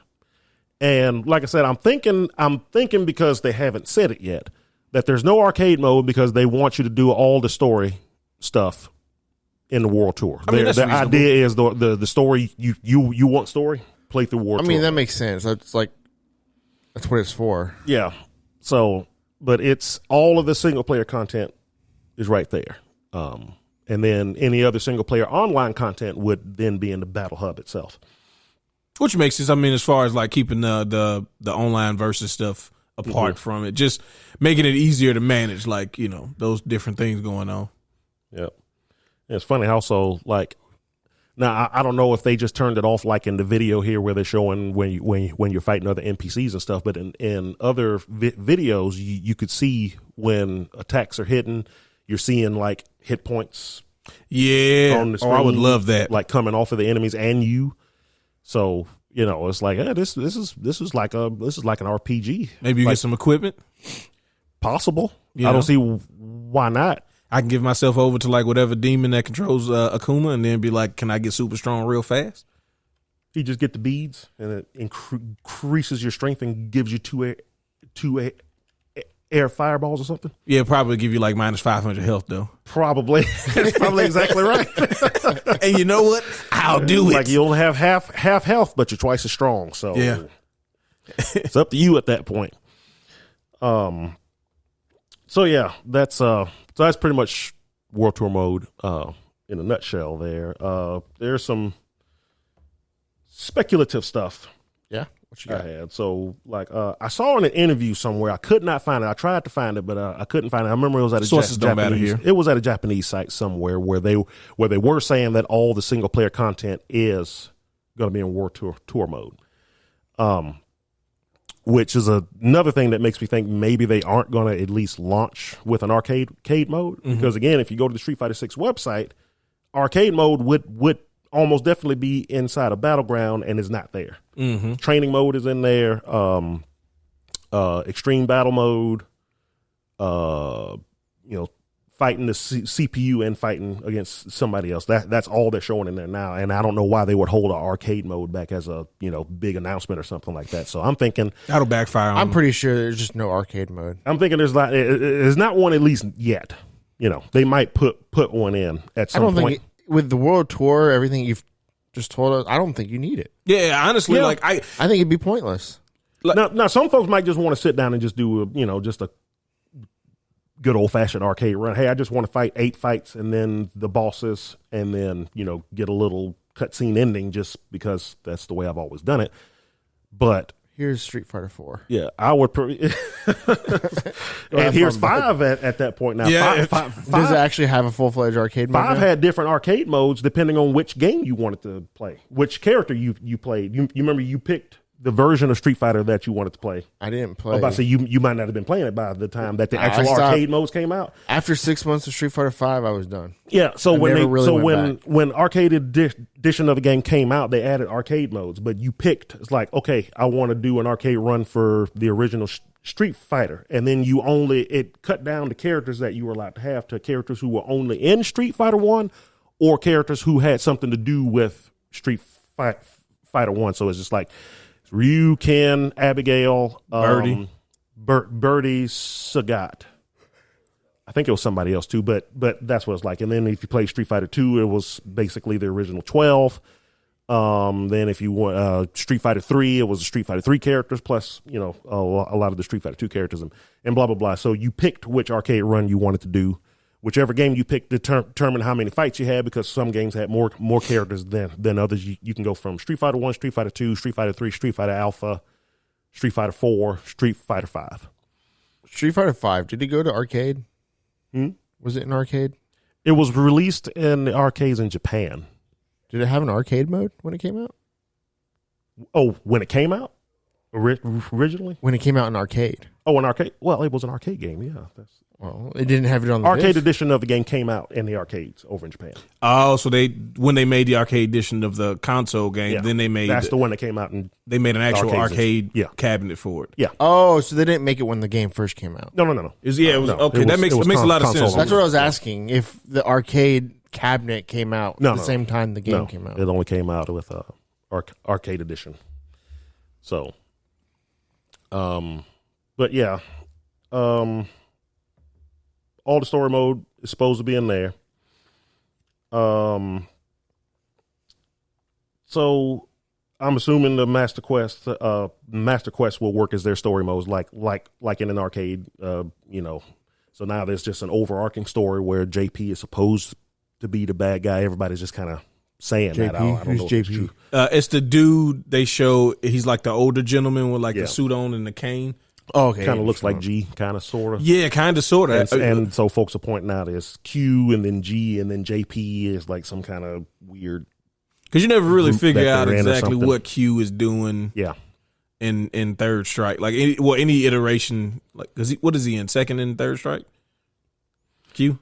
And like I said, I'm thinking because they haven't said it yet that there's no arcade mode because they want you to do all the story stuff in the World Tour. The idea is the story you want story, play through World Tour. That makes sense. That's what it's for. Yeah. So, but it's all of the single player content is right there. And then any other single player online content would then be in the Battle Hub itself. Which makes sense. As far as like keeping the online versus stuff apart from it, just making it easier to manage, like, those different things going on. Yep. It's funny how like now I don't know if they just turned it off like in the video here where they're showing when you're fighting other NPCs and stuff, but in other videos you could see when attacks are hitting, you're seeing like hit points. Yeah. On the screen, I would love that. Like coming off of the enemies and you. So it's like this is like an RPG. Maybe you get some equipment. Possible. I don't see why not. I can give myself over to like whatever demon that controls Akuma, and then be like, "Can I get super strong real fast?" You just get the beads, and it increases your strength and gives you two air fireballs or something. Yeah, probably give you like minus 500 health though. Probably. That's probably exactly right. And you know what? I'll do it. Like you only have half health, but you're twice as strong. So yeah, it's up to you at that point. So yeah, that's pretty much World Tour mode in a nutshell. There's some speculative stuff. Yeah, what you got? I had. So like I saw in an interview somewhere, I could not find it. I tried to find it, but I couldn't find it. I remember it was at a sources don't matter here. It was at a Japanese site somewhere where they were saying that all the single player content is going to be in World Tour mode. Which is another thing that makes me think maybe they aren't going to at least launch with an arcade mode. Mm-hmm. Because again, if you go to the Street Fighter 6 website, arcade mode would almost definitely be inside a Battleground and is not there. Mm-hmm. Training mode is in there. Extreme battle mode. fighting the CPU and fighting against somebody else. That's all they're showing in there now. And I don't know why they would hold an arcade mode back as a big announcement or something like that. So I'm thinking that'll backfire. I'm pretty sure there's just no arcade mode. I'm thinking there's not one, at least yet. They might put one in at some point. Think with the World Tour, everything you've just told us, I don't think you need it. Yeah, honestly, I think it'd be pointless. Now some folks might just want to sit down and just do just a good old fashioned arcade run. Hey, I just want to fight 8 fights and then the bosses, and then get a little cutscene ending just because that's the way I've always done it. But here's Street Fighter 4. Yeah, I would. And here's 5 at that point now. Yeah, five, does it actually have a full-fledged arcade mode? 5 had different arcade modes depending on which game you wanted to play, which character you played. You remember you picked the version of Street Fighter that you wanted to play. I didn't play. I'm about to say you might not have been playing it by the time that the actual arcade modes came out. After 6 months of Street Fighter 5, I was done. Yeah, so when arcade edition of the game came out, they added arcade modes, but you picked, it's like, okay, I want to do an arcade run for the original Street Fighter, and then it cut down the characters that you were allowed to have to characters who were only in Street Fighter 1 or characters who had something to do with Street Fighter 1. So it's just like Ryu, Ken, Abigail, Birdie, Sagat. I think it was somebody else too, but that's what it's like. And then if you play Street Fighter 2, it was basically the original 12. Then if you want Street Fighter 3, it was Street Fighter 3 characters plus a lot of the Street Fighter 2 characters and blah blah blah. So you picked which arcade run you wanted to do. Whichever game you picked determined how many fights you had, because some games had more characters than others. You can go from Street Fighter 1, Street Fighter 2, Street Fighter 3, Street Fighter Alpha, Street Fighter 4, Street Fighter 5. Street Fighter 5, did it go to arcade? Was it an arcade? It was released in the arcades in Japan. Did it have an arcade mode when it came out? Oh, when it came out? Originally? When it came out in arcade. Oh, an arcade? Well, it was an arcade game, yeah. Well, it didn't have it on the arcade disc. edition of the game came out in the arcades over in Japan. Oh, so when they made the arcade edition of the console game, then they made that's the one that came out, and they made an actual arcade cabinet for it. Yeah. Oh, so they didn't make it when the game first came out. No. It was okay. That makes a lot of sense. That's what I was asking. If the arcade cabinet came out at the same time the game came out, it only came out with arcade edition. So, but yeah, all the story mode is supposed to be in there. So I'm assuming the Master Quest will work as their story modes, like in an arcade. So now there's just an overarching story where JP is supposed to be the bad guy. Everybody's just kind of saying JP, that. I don't who's know JP? It's the dude they show. He's like the older gentleman with the suit on and the cane. Oh, okay. Kind of looks like G, kind of, sort of. Yeah, kind of, sort of. And so folks are pointing out it's Q and then G and then JP is like some kind of weird. Because you never really figure out exactly what Q is doing. Yeah. In Third Strike, like any iteration, like what is he in, second and Third Strike? Q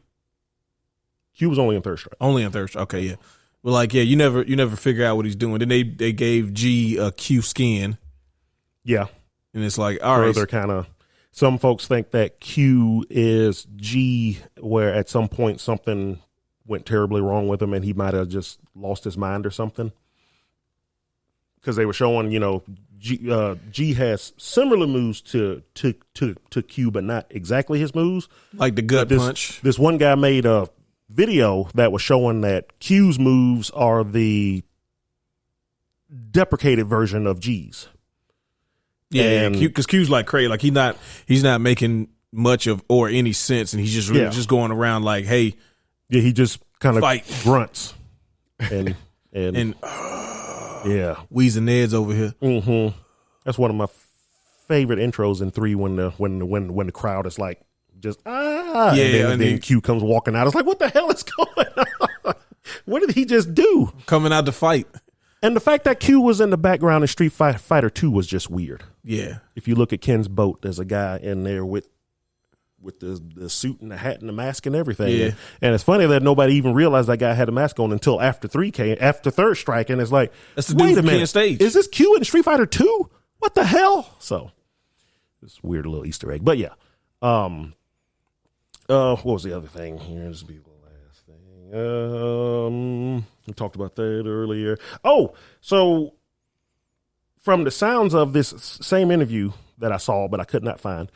was only in Third Strike. Only in Third Strike. Okay, yeah. Well, you never figure out what he's doing. Then they gave G a Q skin. Yeah. And it's like, all right. Further kind of, some folks think that Q is G, where at some point something went terribly wrong with him and he might have just lost his mind or something. Because they were showing, G has similar moves to Q, but not exactly his moves. Like the gut punch. This one guy made a video that was showing that Q's moves are the deprecated version of G's. Yeah, because Q's like crazy. Like he's not making much of or any sense, and he's just really just going around like, hey, yeah, he just kind of fight grunts and wheezing Ned's over here. Mm-hmm. That's one of my favorite intros in 3 when the crowd is like just and then Q comes walking out. It's like, what the hell is going on? What did he just do? Coming out to fight. And the fact that Q was in the background in Street Fighter 2 was just weird. Yeah. If you look at Ken's boat, there's a guy in there with the suit and the hat and the mask and everything. Yeah. And it's funny that nobody even realized that guy had a mask on until after Third Strike. And it's like, that's the dude from Ken Stage. Is this Q in Street Fighter 2? What the hell? So, this weird little Easter egg. But yeah. What was the other thing here? This will be the last thing. We talked about that earlier. Oh, so from the sounds of this same interview that I saw, but I could not find.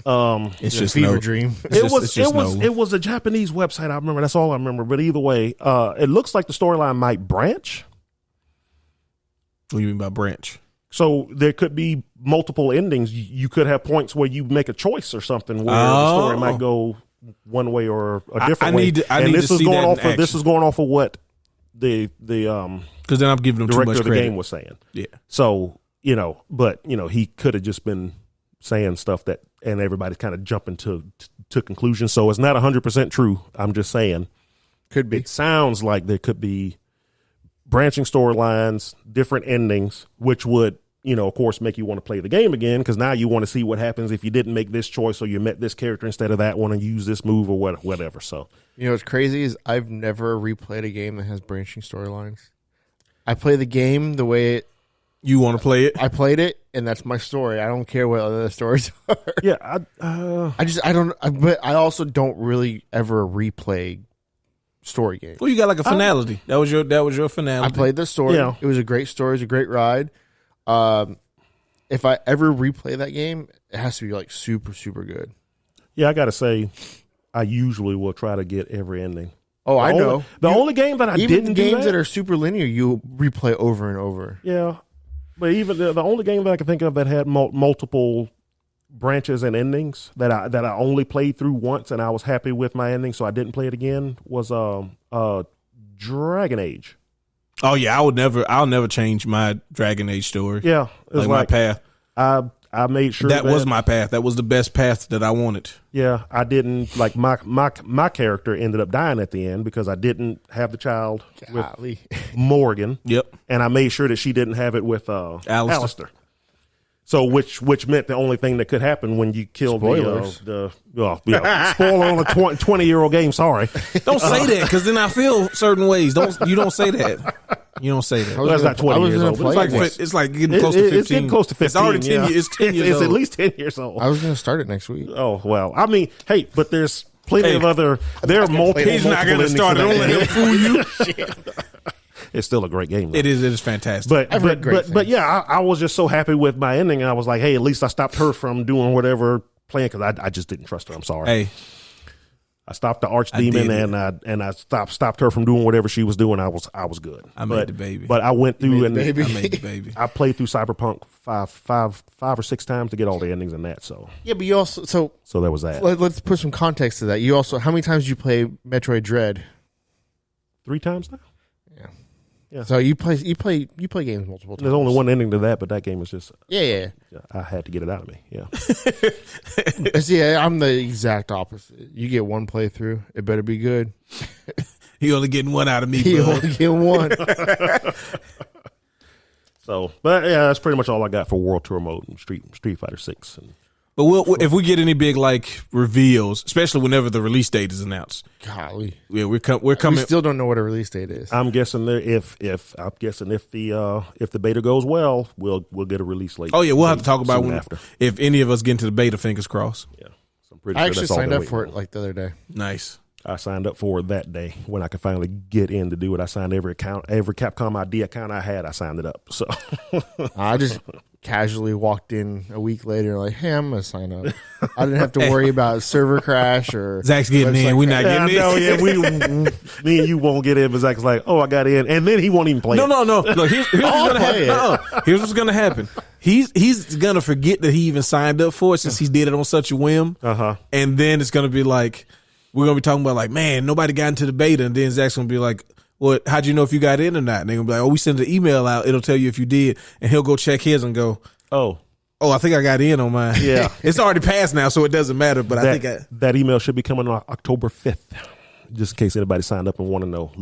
It's just fever dream. It was a Japanese website. I remember. That's all I remember. But either way, it looks like the storyline might branch. What do you mean by branch? So there could be multiple endings. You could have points where you make a choice or something where the story might go one way or a different way. This is going off of what the because then I'm giving them too much director of the credit. game was saying. Yeah. So but he could have just been saying stuff that, and everybody's kind of jumping to conclusions. So it's not 100% true. I'm just saying, Could be. it sounds like there could be branching storylines, different endings, which would, of course, make you want to play the game again, because now you want to see what happens if you didn't make this choice or you met this character instead of that one and use this move or whatever. So, What's crazy is I've never replayed a game that has branching storylines. I play the game the way You want to play it? I played it, and that's my story. I don't care what other stories are. yeah, but I also don't really ever replay story games. Well, you got like a finality. That was your finality. I played the story. Yeah. It was a great story. It was a great ride. If I ever replay that game, it has to be like super, super good. yeah, I got to say, I usually will try to get every ending. Oh, I know. The only game that I Even didn't the do games that are super linear, you replay over and over. Yeah, but even the only game that I can think of that had multiple branches and endings that I only played through once and I was happy with my ending, so I didn't play it again, was Dragon Age. Oh yeah, I'll never change my Dragon Age story. Yeah, it was my path. I made sure that was my path. That was the best path that I wanted. Yeah, I didn't like my character ended up dying at the end because I didn't have the child with Morgan. Yep. And I made sure that she didn't have it with Alistair. So which meant the only thing that could happen when you killed spoiler on a 20-year-old game. Sorry, don't say that because then I feel certain ways. You don't say that. You don't say that. Well, that's not 20 years old. It's like getting close to 15. It's getting close to 15. It's already 10 years. It's 10 years It's old. at least 10 years old. I was going to start it next week. Oh, well. I mean, hey, but there's plenty of other. There are multiple. He's not going to start it. Don't let him fool you. It's still a great game, though. It is fantastic. But yeah, I was just so happy with my ending. And I was like, hey, at least I stopped her from doing whatever playing because I just didn't trust her. I'm sorry. Hey, I stopped the archdemon and I stopped her from doing whatever she was doing. I was good. I made the baby. But I went through and I made the baby. I played through Cyberpunk five or six times to get all the endings in that. So Yeah, but you also so there was that. Let's put some context to that. You also, how many times did you play Metroid Dread? 3 times now. Yeah. So you play games multiple times. There's only one ending to that, but that game was just Yeah. I had to get it out of me. Yeah. See, I'm the exact opposite. You get one playthrough, it better be good. He only getting one out of me. You only get one. So, but yeah, that's pretty much all I got for World Tour mode and Street Fighter 6. But if we get any big like reveals, especially whenever the release date is announced, Golly, yeah, we're coming. We still don't know what a release date is. I'm guessing if the beta goes well, we'll get a release late. Oh yeah, we'll have to talk about after. If any of us get into the beta. Fingers crossed. Yeah, so I'm pretty I sure actually that's all signed they're up for it waiting like the other day. Nice. I signed up for it that day when I could finally get in to do it. I signed every Capcom ID account I had. I signed it up. So I just casually walked in a week later, like, hey, I'm gonna sign up. I didn't have to worry about server crash or Zach's getting in. We're not getting in. No, yeah, me and you won't get in. But Zach's like, oh, I got in, and then he won't even play. No. Look, here's what's gonna happen. Here's what's gonna happen. He's gonna forget that he even signed up for it since he did it on such a whim. And then it's gonna be like, we're gonna be talking about like, man, nobody got into the beta, and then Zach's gonna be like, well, how'd you know if you got in or not? And they're gonna be like, oh, we sent an email out, it'll tell you if you did, and he'll go check his and go, oh, I think I got in on mine. Yeah. It's already passed now, so it doesn't matter. But I think that email should be coming on October 5th, just in case anybody signed up and want to know.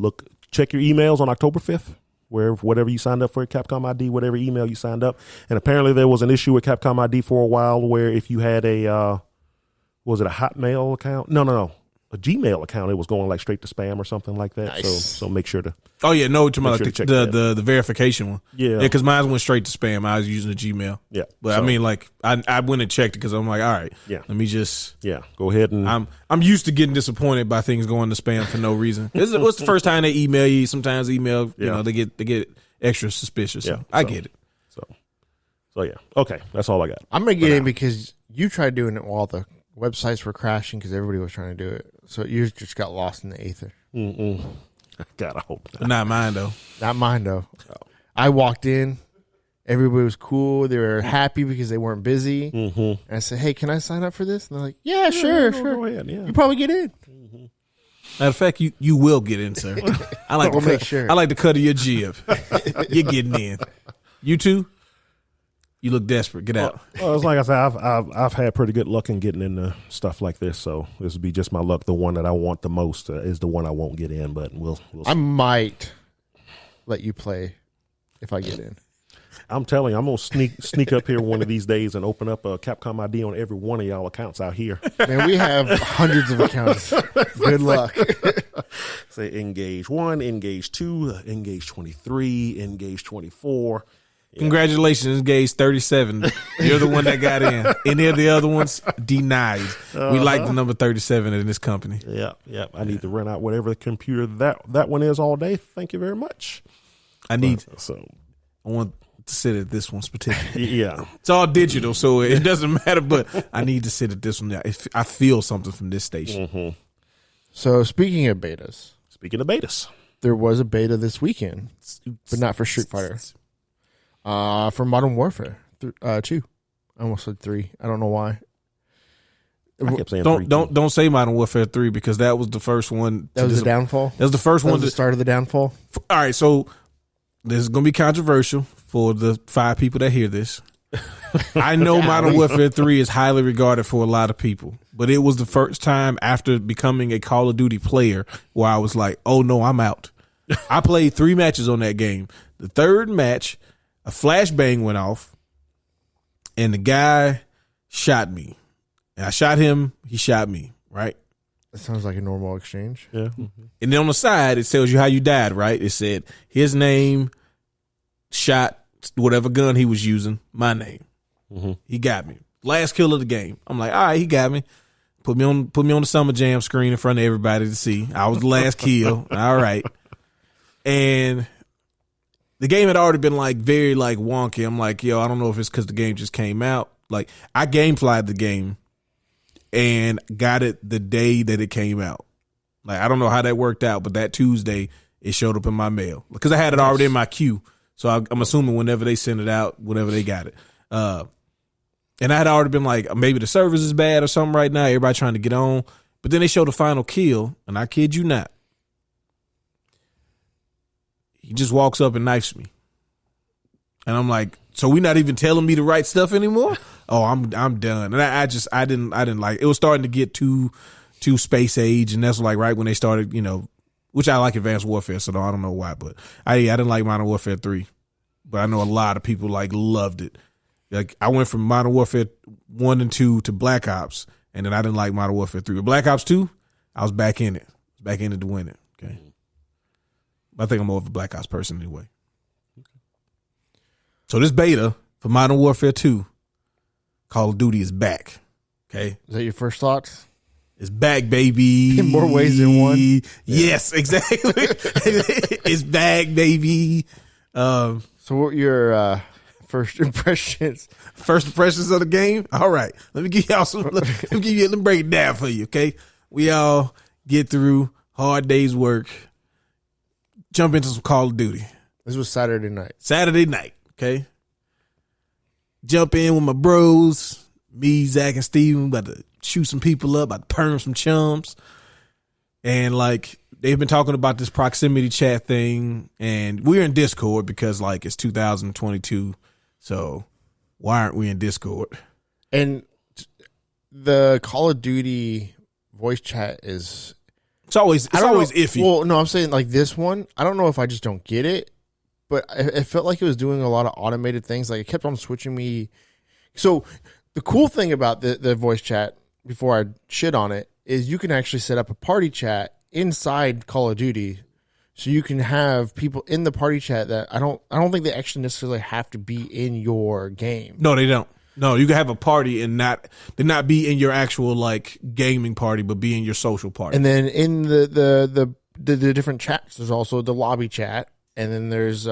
Check your emails on October 5th. Whatever you signed up for, Capcom ID, whatever email you signed up. And apparently there was an issue with Capcom ID for a while where if you had was it a Hotmail account? No. a Gmail account, it was going like straight to spam or something like that. Nice. So make sure to. Oh yeah, no, to Make like sure to check the verification one. Yeah. because mine went straight to spam. I was using the Gmail. Yeah. But So, I mean, like I went and checked it because I'm like, all right, Yeah. let me just. yeah, go ahead and. I'm used to getting disappointed by things going to spam for no reason. What's the first time they email you? Sometimes email, you Yeah. know, they get extra suspicious. Yeah, So I so- get it. So yeah. Okay. That's all I got. I'm gonna get in because you tried doing it while the websites were crashing because everybody was trying to do it. So you just got lost in the ether. Mm-mm. God, I hope not. But not mine though. Not mine though. I walked in. Everybody was cool. They were happy because they weren't busy. Mm-hmm. And I said, "Hey, can I sign up for this?" And they're like, "Yeah, sure, sure. Go ahead. Yeah. You probably get in." Matter of fact, you will get in, sir. I like We'll the make cut, sure. I like the cut of your jib. You're getting in. You too. You look desperate. Get out. Well, it's like I said, I've had pretty good luck in getting into stuff like this. So this would be just my luck. The one that I want the most is the one I won't get in. But we'll see. I might let you play if I get in. I'm telling you, I'm gonna sneak up here one of these days and open up a Capcom ID on every one of y'all accounts out here. Man, we have hundreds of accounts. Good luck. Say Engage 1, Engage 2, Engage 23, Engage 24. Yeah. Congratulations, Gage 37. You're the one that got in. Any of the other ones denied. We like the number 37 in this company. Yeah. I need to rent out whatever computer that one is all day. Thank you very much. I So want to sit at this one particularly. yeah. It's all digital, so it doesn't matter. But I need to sit at this one. I feel something from this station. Mm-hmm. So speaking of betas, Speaking of betas, there was a beta this weekend, but not for Street Fighter. For Modern Warfare 2. I almost said 3. I don't know why. I kept saying 3. Don't say Modern Warfare 3 because that was the first one. That was the downfall. That was the first That one. was the start of the downfall. All right, so this is gonna be controversial for the 5 people that hear this. I know Modern Warfare 3 is highly regarded for a lot of people, but it was the first time after becoming a Call of Duty player where I was like, "Oh no, I'm out." I played 3 matches on that game. The third match, a flashbang went off, and the guy shot me. And I shot him. He shot me. Right. That sounds like a normal exchange. Yeah. And then on the side, it tells you how you died, right? It said his name, shot, whatever gun he was using, my name. Mm-hmm. He got me. Last kill of the game. I'm like, all right, he got me. Put me on the Summer Jam screen in front of everybody to see. I was the last kill. All right. And the game had already been like very like wonky. I'm like, yo, I don't know if it's because the game just came out. Like I gameflied the game and got it the day that it came out. Like, I don't know how that worked out, but that Tuesday it showed up in my mail because I had it already in my queue. So I'm assuming whenever they send it out, whenever they got it. And I had already been like, maybe the service is bad or something right now. Everybody trying to get on. But then they showed the final kill, and I kid you not. He just walks up and knifes me. And I'm like, so we not even telling me the right stuff anymore? Oh, I'm done. And I didn't like it. Was starting to get too space age, and that's like right when they started, which I like Advanced Warfare, so I don't know why, but I didn't like Modern Warfare 3. But I know a lot of people like loved it. Like I went from Modern Warfare 1 and 2 to Black Ops, and then I didn't like Modern Warfare 3. But Black Ops 2, I was back in it. Back in it to win it. Okay. But I think I'm more of a Black Ops person anyway. So this beta for Modern Warfare 2, Call of Duty is back. Okay. Is that your first thoughts? It's back, baby. In more ways than one. Yes, exactly. It's back, baby. So what were your first impressions? First impressions of the game? All right. Let me give y'all let me break it down for you, okay? We all get through hard day's work, jump into some Call of Duty. This was Saturday night. Saturday night, okay? Jump in with my bros, me, Zach, and Steven, about to shoot some people up, about to perm some chums. And like they've been talking about this proximity chat thing, and we're in Discord because like it's 2022. So why aren't we in Discord? And the Call of Duty voice chat is It's always iffy. Well, no, I'm saying like this one, I don't know if I just don't get it, but it felt like it was doing a lot of automated things. Like it kept on switching me. So the cool thing about the voice chat, before I shit on it, is you can actually set up a party chat inside Call of Duty, so you can have people in the party chat that I don't think they actually necessarily have to be in your game. No, they don't. No, you can have a party and not be in your actual like gaming party, but be in your social party. And then in the different chats, there's also the lobby chat, and then there's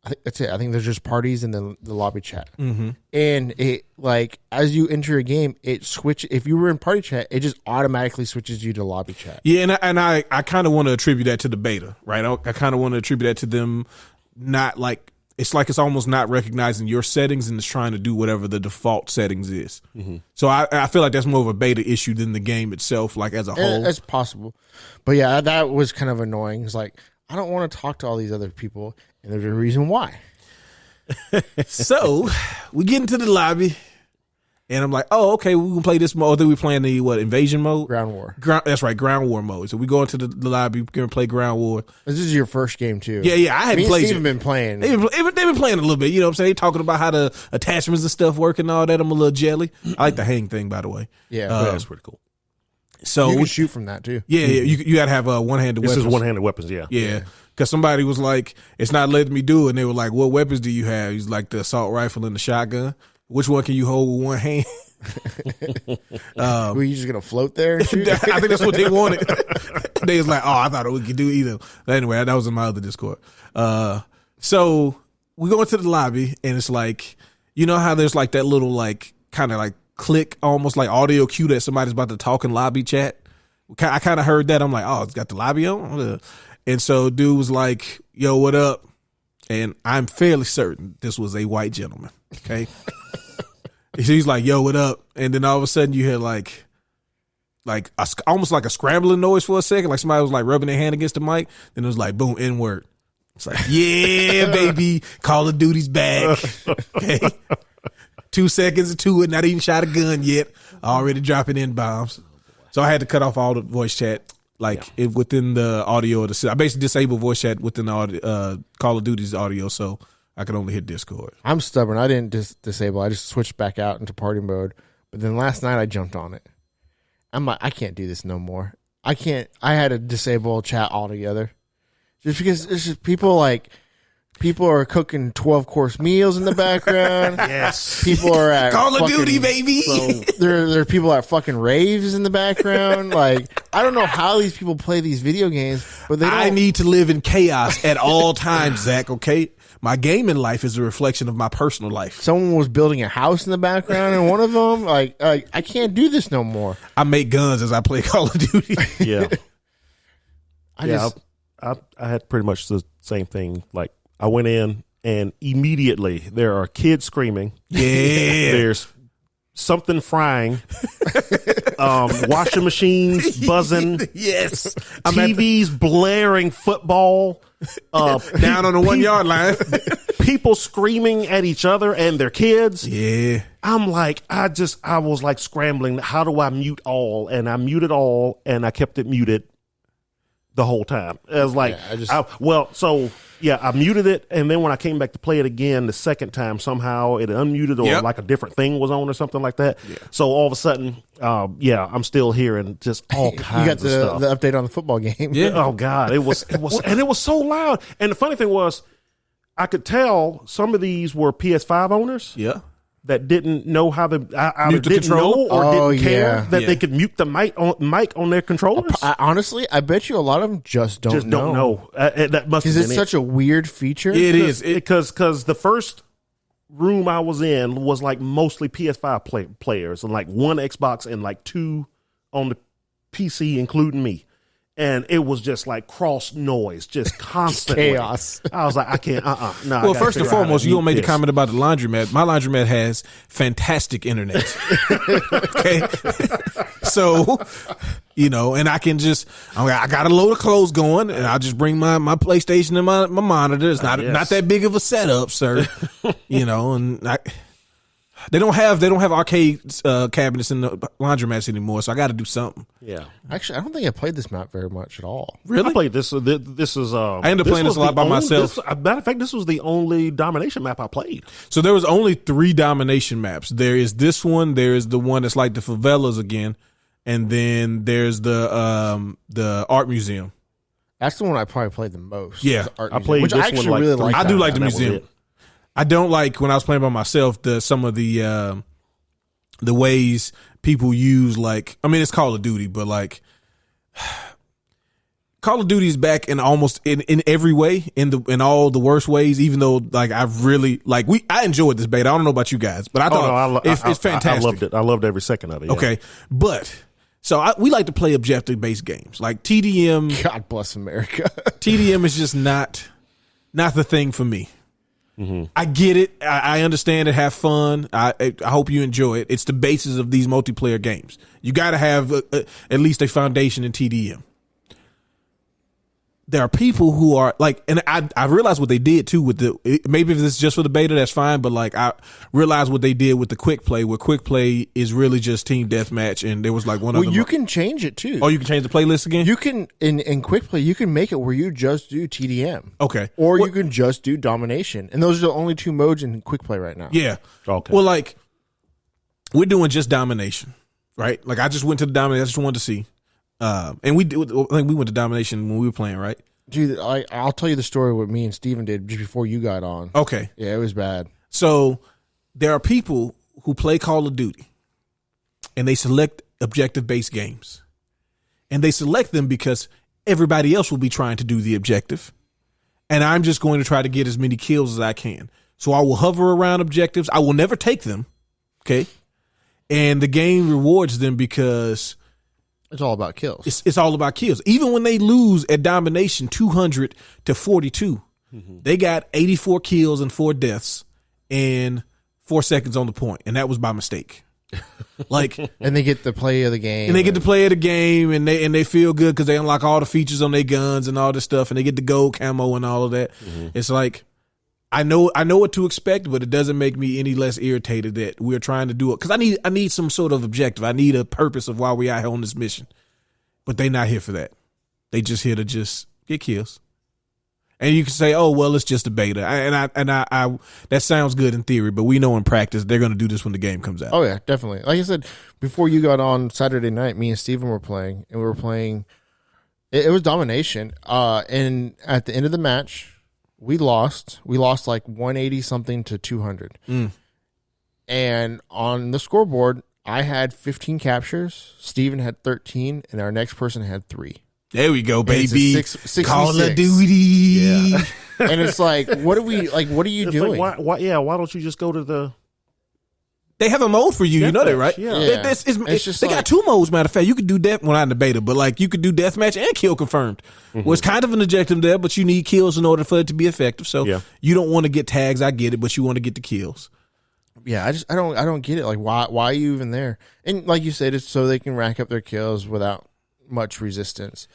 I think that's it. I think there's just parties and then the lobby chat. Mm-hmm. And it, like, as you enter a game, if you were in party chat, it just automatically switches you to lobby chat. Yeah, and I kind of want to attribute that to the beta, right? I kind of want to attribute that to them not like it's almost not recognizing your settings and it's trying to do whatever the default settings is. Mm-hmm. So I feel like that's more of a beta issue than the game itself, like as a whole. That's possible. But yeah, that was kind of annoying. It's like, I don't want to talk to all these other people, and there's a reason why. So we get into the lobby, and I'm like, oh, okay, we can play this mode. Then we playing the invasion mode? Ground War. That's right, ground war mode. So we go into the lobby, we're going to play ground war. This is your first game, too. Yeah, I hadn't played it. They've been playing. They've been playing a little bit, you know what I'm saying? They talking about how the attachments and stuff work and all that. I'm a little jelly. I like the hang thing, by the way. Yeah, that's pretty cool. So you can shoot from that, too. Yeah, you got to have one-handed weapons. This is one-handed weapons, yeah. Yeah. Because somebody was like, it's not letting me do it. And they were like, what weapons do you have? He's like, the assault rifle and the shotgun. Which one can you hold with one hand? Were you just going to float there and shoot? I think that's what they wanted. They was like, oh, I thought we could do either. But anyway, that was in my other Discord. So we go into the lobby, and it's like, you know how there's like that little like kind of like click, almost like audio cue that somebody's about to talk in lobby chat? I kind of heard that. I'm like, oh, it's got the lobby on? And so dude was like, yo, what up? And I'm fairly certain this was a white gentleman. Okay. He's like, yo, what up? And then all of a sudden you hear like almost like a scrambling noise for a second. Like somebody was like rubbing their hand against the mic. Then it was like, boom, N-word. It's like, yeah, baby. Call of Duty's back. Okay. 2 seconds into it. Not even shot a gun yet. Already dropping in bombs. So I had to cut off all the voice chat. Within the audio of the, I basically disabled voice chat within the audio, Call of Duty's audio, so I could only hit Discord. I'm stubborn. I didn't disable. I just switched back out into party mode. But then last night I jumped on it. I'm like, I can't do this no more. I can't. I had to disable chat altogether, just because it's just people are cooking 12-course meals in the background. Yes. People are at Call of Duty, baby. There are people at fucking raves in the background. Like, I don't know how these people play these video games, but I need to live in chaos at all times, Zach, okay? My gaming life is a reflection of my personal life. Someone was building a house in the background, and one of them, like I can't do this no more. I make guns as I play Call of Duty. Yeah. I had pretty much the same thing. Like, I went in, and immediately there are kids screaming. Yeah. There's something frying. Washing machines buzzing. Yes. TVs blaring football. Down on the 1 yard line. People screaming at each other and their kids. Yeah. I'm like, I was like scrambling. How do I mute all? And I muted all, and I kept it muted the whole time. It was like, I muted it, and then when I came back to play it again the second time, somehow it unmuted or like a different thing was on or something like that. Yeah. So all of a sudden, I'm still hearing just all kinds of stuff. The update on the football game. Yeah. Oh God, it was, and it was so loud. And the funny thing was, I could tell some of these were PS5 owners. Yeah. That didn't know how to either didn't controller? know or didn't care that Yeah. they could mute the mic on their controllers. Honestly, I bet you a lot of them just don't know. That must because have it's been such a weird feature. It is. Because the first room I was in was like mostly PS5 players and like one Xbox and like two on the PC, including me. And it was just like cross noise, just constantly. Chaos. I was like, I can't, no. Well, first and foremost, you gonna make the comment about the laundromat. My laundromat has fantastic internet. Okay. So, and I can just, I got a load of clothes going, and I'll just bring my PlayStation and my monitor. It's not that big of a setup, sir. And They don't have arcade cabinets in the laundromats anymore, so I got to do something. Yeah. Actually, I don't think I played this map very much at all. Really? I played this. This is. I ended up playing this a lot by myself. Matter of fact, this was the only domination map I played. So there was only 3 domination maps. There is this one. There is the one that's like the favelas again, and then there's the art museum. That's the one I probably played the most. Yeah. the art I museum, played which this I actually one like really 3 like. I do times, like the and that was museum. it. I don't like when I was playing by myself some of the ways people use, like, I mean, it's Call of Duty, but like Call of Duty is back in almost in every way, in all the worst ways, even though like I've really I enjoyed this beta. I don't know about you guys, but I thought it's fantastic. I loved it. I loved every second of it. Yeah. Okay. But so we like to play objective based games. Like TDM. God bless America. TDM is just not the thing for me. Mm-hmm. I get it. I understand it. Have fun. I hope you enjoy it. It's the basis of these multiplayer games. You got to have at least a foundation in TDM. There are people who are like, and I realized what they did too with maybe if this is just for the beta, that's fine. But like, I realized what they did with the quick play, where quick play is really just team deathmatch. And there was like one Well, other. you can change it too. Oh, you can change the playlist again? You can in quick play. You can make it where you just do TDM. Okay. Or you can just do domination, and those are the only 2 modes in quick play right now. Yeah. Okay. Well, like, we're doing just domination, right? Like, I just went to the domination. I just wanted to see. And I think we went to domination when we were playing, right? Dude, I'll tell you the story what me and Steven did just before you got on. Okay. Yeah, it was bad. So there are people who play Call of Duty and they select objective-based games. And they select them because everybody else will be trying to do the objective. And I'm just going to try to get as many kills as I can. So I will hover around objectives. I will never take them. Okay. And the game rewards them because It's all about kills. it's all about kills. Even when they lose at domination 200 to 42, they got 84 kills and 4 deaths and 4 seconds on the point. And that was by mistake. Like, And they get the play of the game. and they get to play the game and they feel good because they unlock all the features on their guns and all this stuff. And they get the gold camo and all of that. It's like, I know what to expect, but it doesn't make me any less irritated that we're trying to do it. Cause I need some sort of objective. I need a purpose of why we out here on this mission, but they not here for that. They just here to just get kills. And you can say, oh, well, it's just a beta. I that sounds good in theory, but we know in practice, they're going to do this when the game comes out. Oh yeah, definitely. Like I said, before you got on Saturday night, me and Steven were playing, and we were playing. It was domination. And at the end of the match, we lost. We lost like 180 something to 200. And on the scoreboard, I had 15 captures. Steven had 13, and our next person had 3. There we go, And it's a baby. 66. Call of Duty. Yeah. And it's like, what are we like? What are you It's doing? like, why don't you just go to the? They have a mode for you. You know that, Deathmatch, right? yeah. Yeah. It's just they like- got 2 modes, matter of fact. You could do death, well, not in the beta, but like you could do deathmatch and kill confirmed. Well, it's kind of an objective there, but you need kills in order for it to be effective. So Yeah. you don't want to get tags. I get it, but you want to get the kills. Yeah, I don't get it. Like, why are you even there? And like you said, it's so they can rack up their kills without much resistance.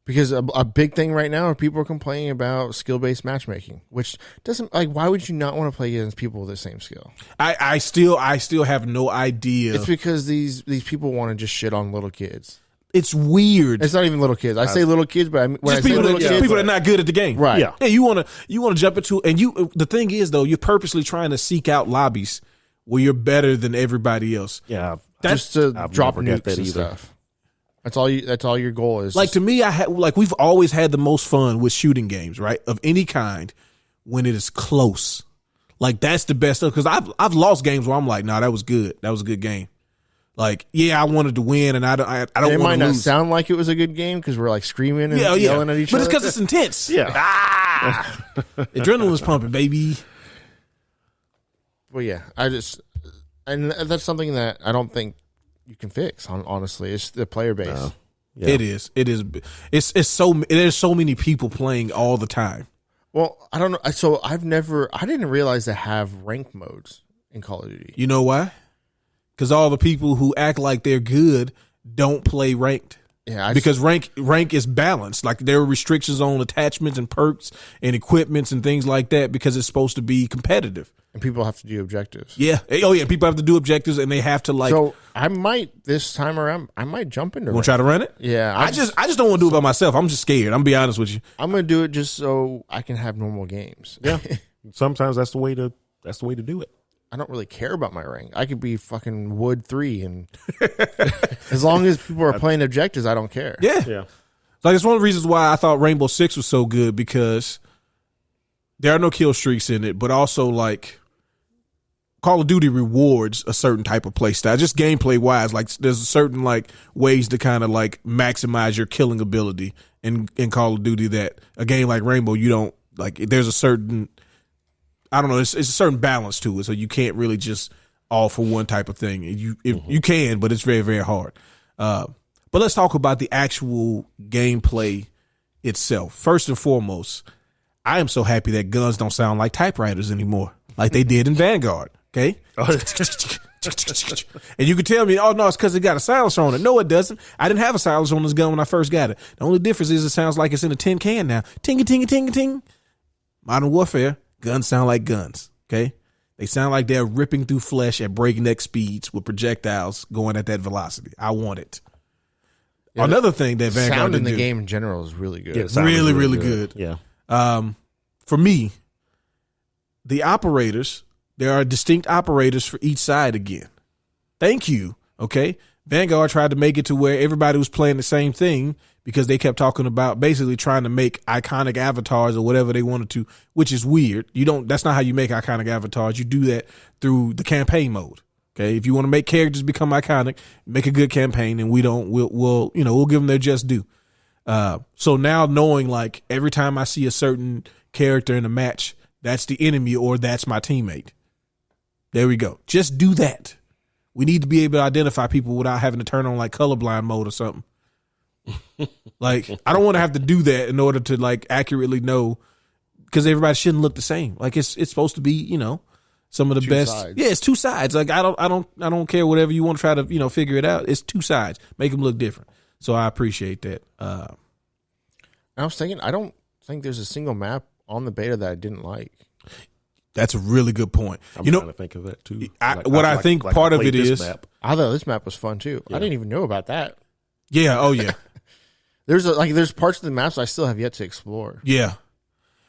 Because a big thing right now, people are complaining about skill-based matchmaking, which doesn't like. Why would you not want to play against people with the same skill? I still have no idea. It's because these people want to just shit on little kids. It's weird. It's not even little kids. I say little kids, but when I Just say people little that kids, people that are not good at the game. right? Yeah. Yeah, you want to jump into, and the thing is though, you're purposely trying to seek out lobbies where you're better than everybody else. Yeah. Just to I've drop never got nukes that and either. stuff. That's all you. That's all your goal is. Like, to me, we've always had the most fun with shooting games, right? Of any kind when it is close. Like, that's the best stuff. Cause I've lost games where I'm like, nah, that was good. That was a good game. Like, yeah, I wanted to win and I don't it want might to not lose. sound like it was a good game because we're like screaming and yelling at each but other. it's because it's intense. Yeah. Adrenaline's pumping, baby. Well, yeah, and that's something that I don't think you can fix. Honestly, it's the player base. No. Yeah. It is. It's so there's so many people playing all the time. Well, I don't know. So I didn't realize they have rank modes in Call of Duty. You know why? Because all the people who act like they're good don't play ranked. Yeah, Because rank is balanced. Like, there are restrictions on attachments and perks and equipments and things like that because it's supposed to be competitive. And people have to do objectives. Yeah. Oh yeah. People have to do objectives, and they have to like. So I might this time around. I might jump into. Want to try to run it? Yeah. I just don't want to do it by myself. I'm just scared. I'm gonna be honest with you. I'm gonna do it just so I can have normal games. Yeah. Sometimes that's the way to do it. I don't really care about my rank. I could be fucking Wood 3, and as long as people are playing objectives, I don't care. Yeah. Yeah. Like it's one of the reasons why I thought Rainbow Six was so good, because there are no kill streaks in it, but also like Call of Duty rewards a certain type of play style, just gameplay wise. Like there's a certain like ways to kind of like maximize your killing ability in Call of Duty that a game like Rainbow, you don't like. There's a certain, I don't know, it's a certain balance to it, so you can't really just all for one type of thing. You can, but it's very, very hard. But let's talk about the actual gameplay itself. First and foremost, I am so happy that guns don't sound like typewriters anymore, like they did in Vanguard. Okay. And you can tell me, oh no, it's because it got a silencer on it. No, it doesn't. I didn't have a silencer on this gun when I first got it. The only difference is it sounds like it's in a tin can now. Ting ting ting ting. Modern Warfare, guns sound like guns. Okay. They sound like they're ripping through flesh at breakneck speeds with projectiles going at that velocity. I want it. Yeah, another thing that Vanguard sound in the do, game in general is really good. Yeah, really good. Yeah. For me, the operators, there are distinct operators for each side again. Thank you. Okay. Vanguard tried to make it to where everybody was playing the same thing because they kept talking about basically trying to make iconic avatars or whatever they wanted to, which is weird. That's not how you make iconic avatars. You do that through the campaign mode. Okay. If you want to make characters become iconic, make a good campaign, and we'll give them their just due. So now knowing like every time I see a certain character in a match, that's the enemy or that's my teammate. There we go. Just do that. We need to be able to identify people without having to turn on like colorblind mode or something. Like, I don't want to have to do that in order to like accurately know, because everybody shouldn't look the same. Like it's supposed to be, some of the best. Sides. Yeah, it's two sides. Like I don't care whatever you want to try to, figure it out. It's two sides. Make them look different. So I appreciate that. I was thinking, I don't think there's a single map on the beta that I didn't like. That's a really good point. I'm trying to think of that too. I think part of it is, I thought this map was fun too. Yeah. I didn't even know about that. Yeah. Oh yeah. There's parts of the maps I still have yet to explore. Yeah.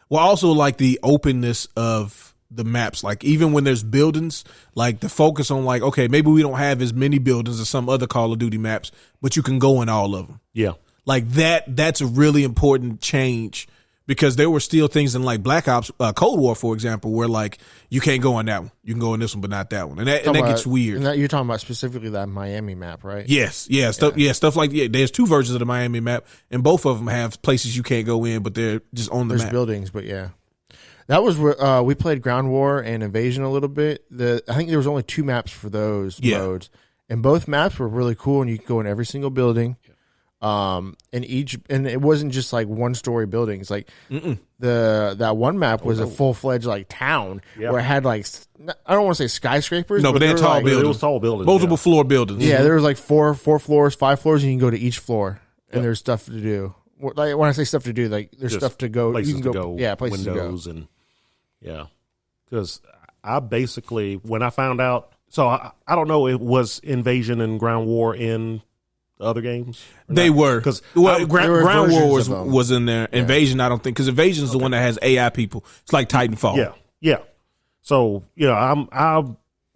Well, also like the openness of the maps, like even when there's buildings, like the focus on like, okay, maybe we don't have as many buildings as some other Call of Duty maps, but you can go in all of them. Yeah. Like that's a really important change, because there were still things in like Black Ops, Cold War, for example, where like you can't go on that one. You can go on this one, but not that one. And that gets weird. And you're talking about specifically that Miami map, right? Yes. Yeah. Stuff like, there's two versions of the Miami map, and both of them have places you can't go in, but they're just on the map. There's buildings, but yeah. That was where we played Ground War and Invasion a little bit. I think there was only two maps for those modes, and both maps were really cool, and you could go in every single building. And it wasn't just like one story buildings. Like that one map was a full fledged like town where it had like, I don't want to say skyscrapers. No, but they had tall buildings. It was tall buildings. Multiple floor buildings. Yeah, there was like four floors, 5 floors, and you can go to each floor, and there's stuff to do. Like when I say stuff to do, like there's stuff to go. Places you can to go. Yeah, places windows to go. And because I basically, when I found out, so I don't know, it was Invasion and Ground War in the other games. They were, because Ground War was in there. Yeah. Invasion, I don't think, because Invasion is the one that has AI people. It's like Titanfall. Yeah. So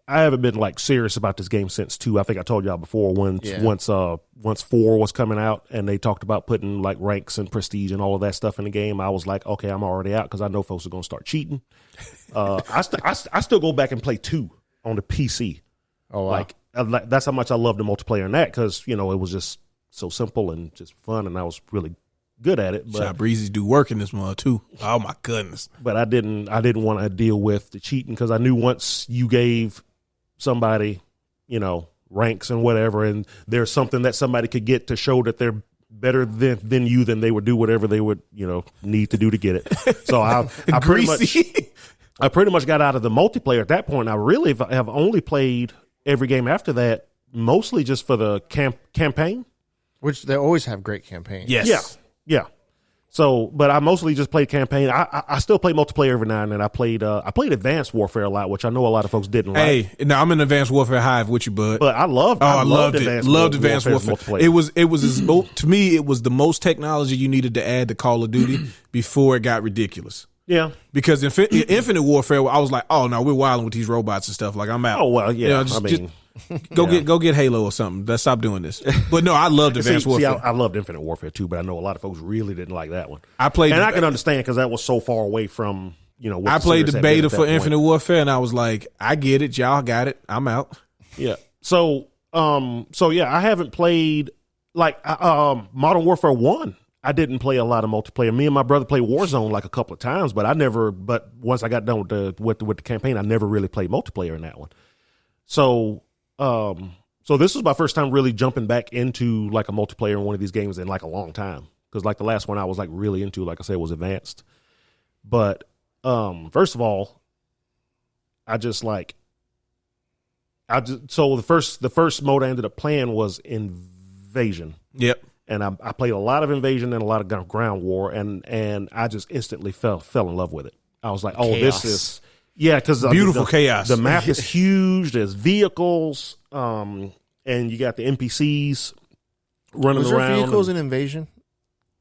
I haven't been like serious about this game since 2. I think I told y'all before once 4 was coming out and they talked about putting like ranks and prestige and all of that stuff in the game. I was like, okay, I'm already out because I know folks are going to start cheating. I still go back and play 2 on the PC. Oh, wow. Like that's how much I love the multiplayer in that, because it was just so simple and just fun, and I was really good at it. But Shot Breezy do work in this one too. Oh my goodness! But I didn't want to deal with the cheating, because I knew once you gave somebody, ranks and whatever, and there's something that somebody could get to show that they're better than you, then they would do whatever they would, need to do to get it. So I pretty much got out of the multiplayer at that point. I really have only played every game after that, mostly just for the campaign. Which they always have great campaigns. Yes. Yeah. So, but I mostly just played campaign. I still play multiplayer every now and then. I played Advanced Warfare a lot, which I know a lot of folks didn't like. Hey, now I'm in Advanced Warfare Hive with you, bud. But I loved it. Loved Advanced Warfare. It was to me, it was the most technology you needed to add to Call of Duty before it got ridiculous. Yeah. Because Infinite Warfare, I was like, oh no, we're wilding with these robots and stuff. Like, I'm out. Oh well, yeah. Go get Halo or something. Let's stop doing this. But no, I loved Advanced Warfare. I loved Infinite Warfare too, but I know a lot of folks really didn't like that one. I can understand because that was so far away from what I played the beta for Infinite Warfare, and I was like, I get it, y'all got it, I'm out. Yeah. So yeah, I haven't played like Modern Warfare 1. I didn't play a lot of multiplayer. Me and my brother played Warzone like a couple of times, but But once I got done with the campaign, I never really played multiplayer in that one. So this was my first time really jumping back into like a multiplayer in one of these games in like a long time. Because like the last one I was like really into, like I said, was Advanced. But first of all, so the first mode I ended up playing was Invasion. Yep. And I played a lot of Invasion and a lot of Ground War, and I just instantly fell in love with it. I was like, oh, Chaos. This is because beautiful chaos. The map is huge. There's vehicles, and you got the NPCs running Was there around. vehicles in Invasion?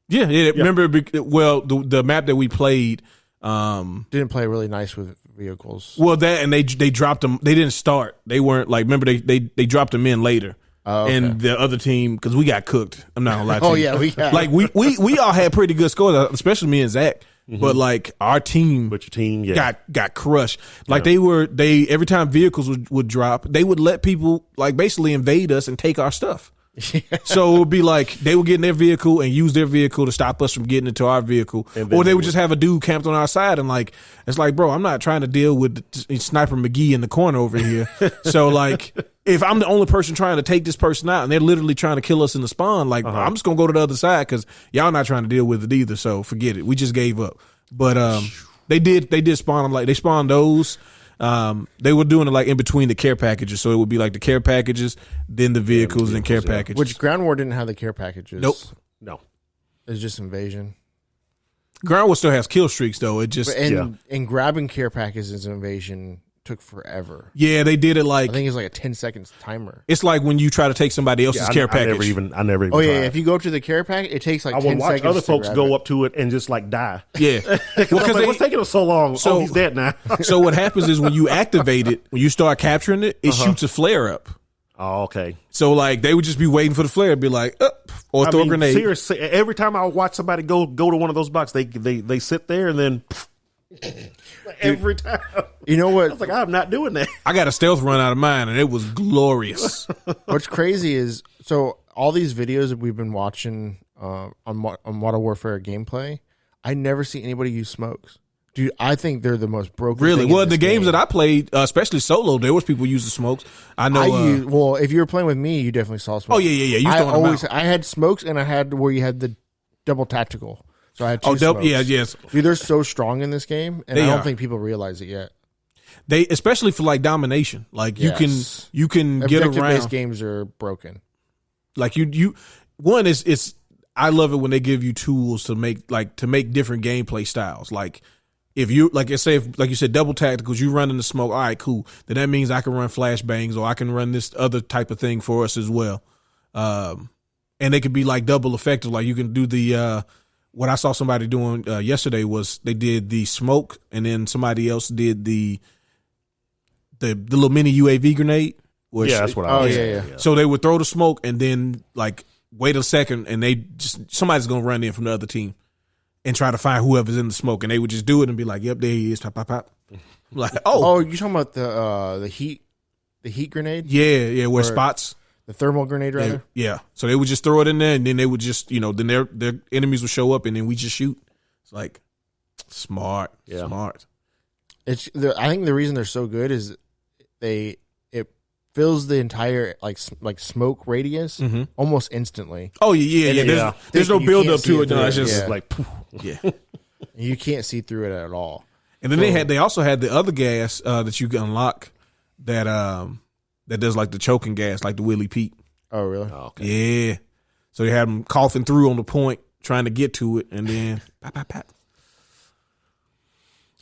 Yeah. Remember, the map that we played Didn't play really nice with vehicles. Well, that and they dropped them. They didn't start. They weren't like. Remember, they dropped them in later. Oh, okay. And the other team, because we got cooked. I'm not gonna lie to you. Oh yeah, we got like we all had pretty good scores, especially me and Zach. Mm-hmm. But like our team, got crushed. Like they every time vehicles would drop, they would let people like basically invade us and take our stuff. So it would be like they would get in their vehicle and use their vehicle to stop us from getting into our vehicle, or they would just have a dude camped on our side and like it's like, bro, I'm not trying to deal with Sniper McGee in the corner over here. So like, if I'm the only person trying to take this person out and they're literally trying to kill us in the spawn, like I'm just gonna go to the other side because y'all not trying to deal with it either. So forget it. We just gave up. But they did spawn them, like they spawned those. They were doing it like in between the care packages, so it would be like the care packages, then the vehicles and care packages. Which Ground War didn't have the care packages. Nope. No. It's just Invasion. Ground War still has kill streaks though. It just and grabbing care packages in Invasion took forever. Yeah, they did it like I think it's like a 10 seconds timer. It's like when you try to take somebody else's care package. I never even Oh yeah, tried. if you go up to the care package, it takes like I 10 would watch seconds. other folks go it. up to it and just like die. Yeah, because what's taking them so long? So, he's dead now. So what happens is when you activate it, when you start capturing it, it shoots a flare up. Oh, okay. So like they would just be waiting for the flare to be like, up, or throw a grenade. Seriously, every time I watch somebody go to one of those boxes, they sit there and then every time. You know what? I was like, I'm not doing that. I got a stealth run out of mine, and it was glorious. What's crazy is so all these videos that we've been watching on Modern Warfare gameplay, I never see anybody use smokes. Dude, I think they're the most broken. Really? Thing Well, in the this games game. that I played, especially solo, there was people using smokes. I know. Well, if you were playing with me, you definitely saw smokes. Oh yeah. You throwing them out. I had smokes, and I had where you had the double tactical. So I had two smokes. Yes. Dude, they're so strong in this game, and I don't think people realize it yet. They, especially for like domination, like you can get around. Objective-based games are broken. Like one is I love it when they give you tools to make different gameplay styles. Like if you like you said double tacticals, you run in the smoke. All right, cool. Then that means I can run flashbangs, or I can run this other type of thing for us as well. And they could be like double effective. Like you can do the what I saw somebody doing yesterday was they did the smoke, and then somebody else did the little mini UAV grenade. That's what I was saying. So they would throw the smoke and then like wait a second, and somebody's gonna run in from the other team and try to find whoever's in the smoke, and they would just do it and be like, "Yep, there he is." Pop, pop, pop. Like, oh, you talking about the heat grenade? Yeah, where spots. The thermal grenade, rather? Yeah. So they would just throw it in there, and then they would just, then their enemies would show up, and then we just shoot. It's like smart. I think the reason they're so good is it fills the entire like smoke radius almost instantly. Oh yeah. There's no build up to it. No, it's just like poof. Yeah. You can't see through it at all. And then they also had the other gas that you can unlock that does like the choking gas, like the Willie Pete. Oh really? Oh, okay. Yeah. So you have them coughing through on the point, trying to get to it, and then pop, pop, pop.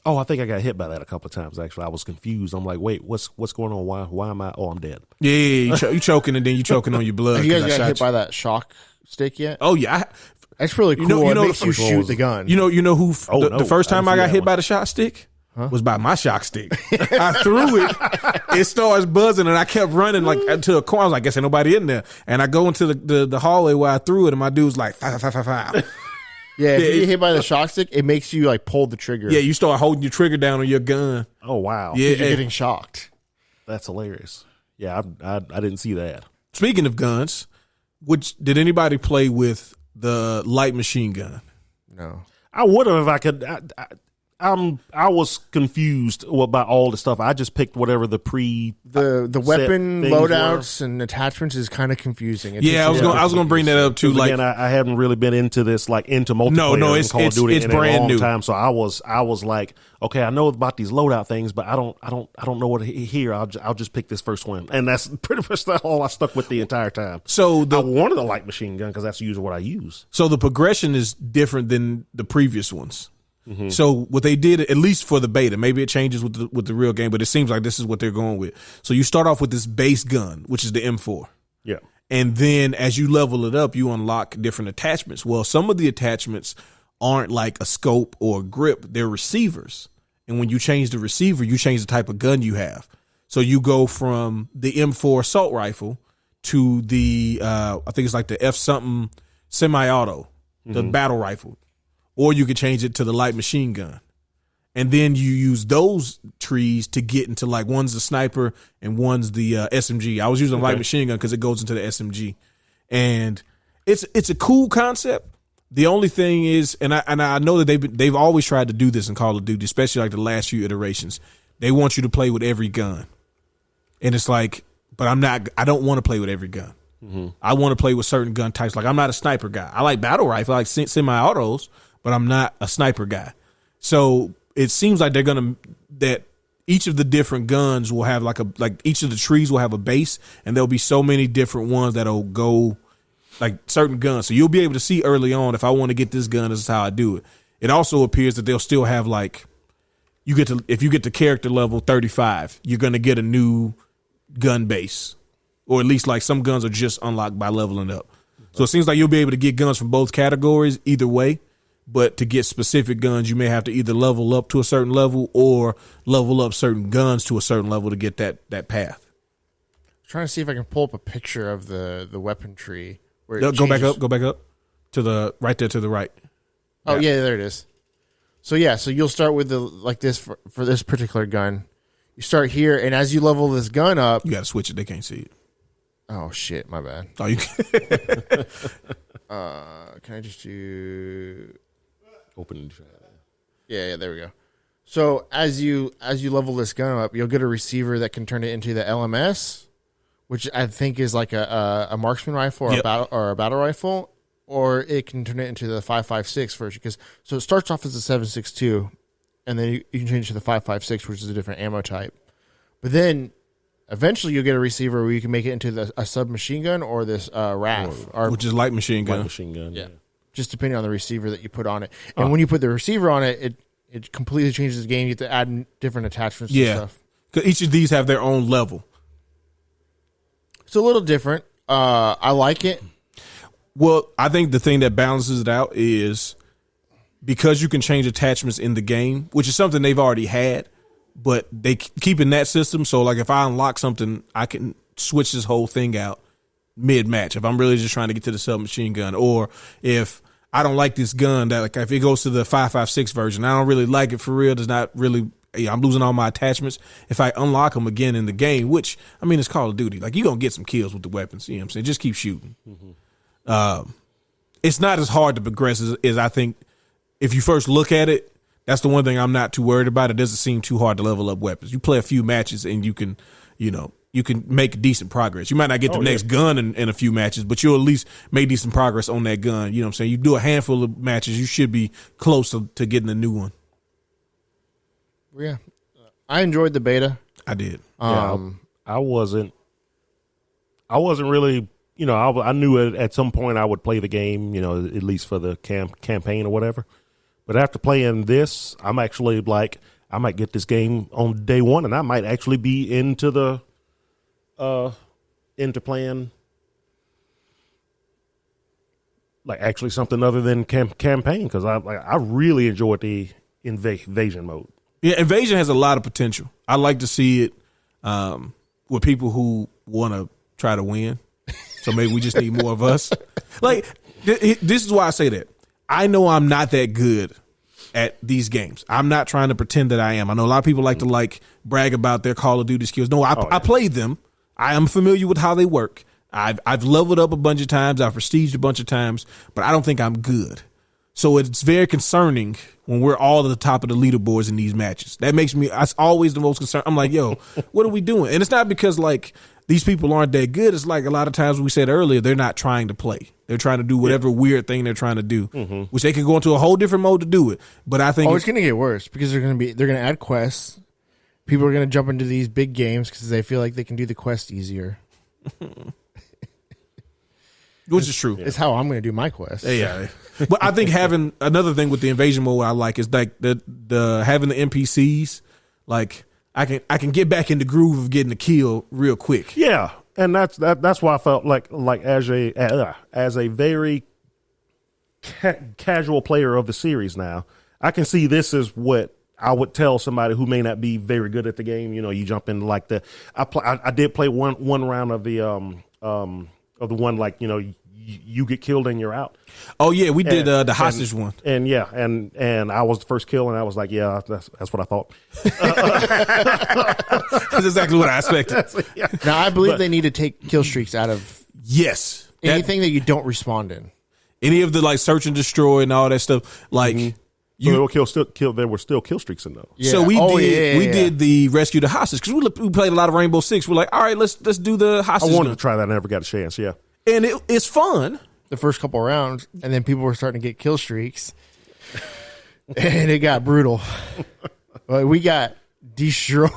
Oh, I think I got hit by that a couple of times. Actually, I was confused. I'm like, wait, what's going on? Why am I? Oh, I'm dead. Yeah, you choking, and then you choking on your blood. Have you guys 'cause I got shot hit you. by that shock stick yet? Oh yeah, That's really cool. you know it makes the you first shoot one the gun. you know who? Oh, The no, first I time didn't I see got that hit one. by the shot stick was by my shock stick. I threw it. It starts buzzing, and I kept running like to a corner. I was like, guess ain't nobody in there. And I go into the hallway where I threw it, and my dude's like, "Five, five, five, five." Yeah, if Yeah, you get hit by the shock stick, it makes you like pull the trigger. Yeah, you start holding your trigger down on your gun. Oh wow. Yeah, you're getting shocked. That's hilarious. Yeah, I didn't see that. Speaking of guns, did anybody play with the light machine gun? No. I would have if I could. I was confused about all the stuff. I just picked whatever the The weapon things loadouts and attachments is kind of confusing. Yeah, I was going to bring that up too. Because Like, again, I haven't really been into this into multiplayer. No, in it's- Call of Duty it's in brand a long new. time. So I was like, okay, I know about these loadout things, but I don't know what here. I'll just pick this first one, and that's pretty much all I stuck with the entire time. so I the wanted a light machine gun because that's usually what I use. so the progression is different than the previous ones. So what they did, at least for the beta, maybe it changes with the real game, but it seems like this is what they're going with. So you start off with this base gun, which is the M4. Yeah. And then as you level it up, you unlock different attachments. Well, some of the attachments aren't like a scope or a grip. They're receivers. And when you change the receiver, you change the type of gun you have. So you go from the M4 assault rifle to the, I think it's like the F something semi-auto, the battle rifle. Or you could change it to the light machine gun. And then you use those trees to get into like one's the sniper and one's the SMG. I was using light machine gun because it goes into the SMG. And it's a cool concept. The only thing is, and I know that they've always tried to do this in Call of Duty, especially like the last few iterations. They want you to play with every gun. And it's like, but I don't want to play with every gun. I want to play with certain gun types. Like I'm not a sniper guy. I like battle rifle, I like semi-autos, but I'm not a sniper guy. So it seems like that each of the different guns will have like each of the trees will have a base, and there'll be so many different ones that'll go like certain guns. So you'll be able to see early on, if I want to get this gun, this is how I do it. It also appears that they'll still have like, if you get to character level 35, you're going to get a new gun base, or at least like some guns are just unlocked by leveling up. So it seems like you'll be able to get guns from both categories either way. But to get specific guns, you may have to either level up to a certain level or level up certain guns to a certain level to get that path. I'm trying to see if I can pull up a picture of the weapon tree. Where Go it back changes. up to the right there to the right. Oh yeah, there it is. So you'll start with this for this particular gun. You start here, and as you level this gun up, You got to switch it. They can't see it. oh shit, my bad. Oh, you Can I just do? Open. Yeah, there we go. So as you level this gun up, you'll get a receiver that can turn it into the LMS, which I think is like a marksman rifle or a battle rifle, or it can turn it into the 5.56 version. So it starts off as a 7.62, and then you can change it to the 5.56, which is a different ammo type. But then eventually you'll get a receiver where you can make it into a submachine gun or this RAF, or which is light machine gun. Light machine gun. yeah, just depending on the receiver that you put on it. And when you put the receiver on it, it completely changes the game. You have to add different attachments and stuff. Because each of these have their own level. It's a little different. I like it. Well, I think the thing that balances it out is because you can change attachments in the game, which is something they've already had, but they keep in that system. So, like, if I unlock something, I can switch this whole thing out mid-match if I'm really just trying to get to the submachine gun, or if I don't like this gun, that like if it goes to the 5.56 version, I don't really like it for real. Does not really. I'm losing all my attachments. If I unlock them again in the game, which I mean, it's Call of Duty. Like, you're gonna get some kills with the weapons. You know what I'm saying? Just keep shooting. It's not as hard to progress as I think. If you first look at it, that's the one thing I'm not too worried about. It doesn't seem too hard to level up weapons. You play a few matches and you can make decent progress. You might not get the next gun in a few matches, but you'll at least make decent progress on that gun. You know what I'm saying? You do a handful of matches, you should be close to getting a new one. Yeah, I enjoyed the beta. I did. I wasn't really I knew at some point I would play the game, at least for the campaign or whatever. But after playing this, I'm actually like, I might get this game on day one, and I might actually be into playing like actually something other than campaign, because I really enjoyed the invasion mode. Yeah, invasion has a lot of potential. I like to see it with people who want to try to win. So maybe we just need more of us. Like, this is why I say that. I know I'm not that good at these games. I'm not trying to pretend that I am. I know a lot of people like to brag about their Call of Duty skills. No, I played them. I am familiar with how they work. I've leveled up a bunch of times. I've prestiged a bunch of times, but I don't think I'm good. So it's very concerning when we're all at the top of the leaderboards in these matches. That's always the most concern. I'm like, yo, what are we doing? And it's not because these people aren't that good. It's like a lot of times we said earlier, they're not trying to play. They're trying to do whatever weird thing they're trying to do, which they can go into a whole different mode to do it. But I think it's going to get worse because they're going to add quests. People are going to jump into these big games because they feel like they can do the quest easier. Which is true. It's how I'm going to do my quest. Yeah. But I think having another thing with the invasion mode I like is like the having the NPCs, like I can get back in the groove of getting a kill real quick. Yeah, and that's why I felt like as a very casual player of the series now, I can see this is what I would tell somebody who may not be very good at the game. You jump in like I did play one round of the one you get killed and you're out. Oh yeah, we did the hostage one. And I was the first kill, and I was like, yeah, that's what I thought. That's exactly what I expected. Yeah. Now I believe they need to take kill streaks out of anything that you don't respond in. Any of the search and destroy and all that stuff. There were still kill streaks in those. Yeah. So we did the rescue the hostage because we played a lot of Rainbow Six. We're like, all right, let's do the hostage. I wanted to try that, I never got a chance. Yeah. And it's fun. The first couple of rounds, and then people were starting to get kill streaks, and it got brutal. We got destroyed.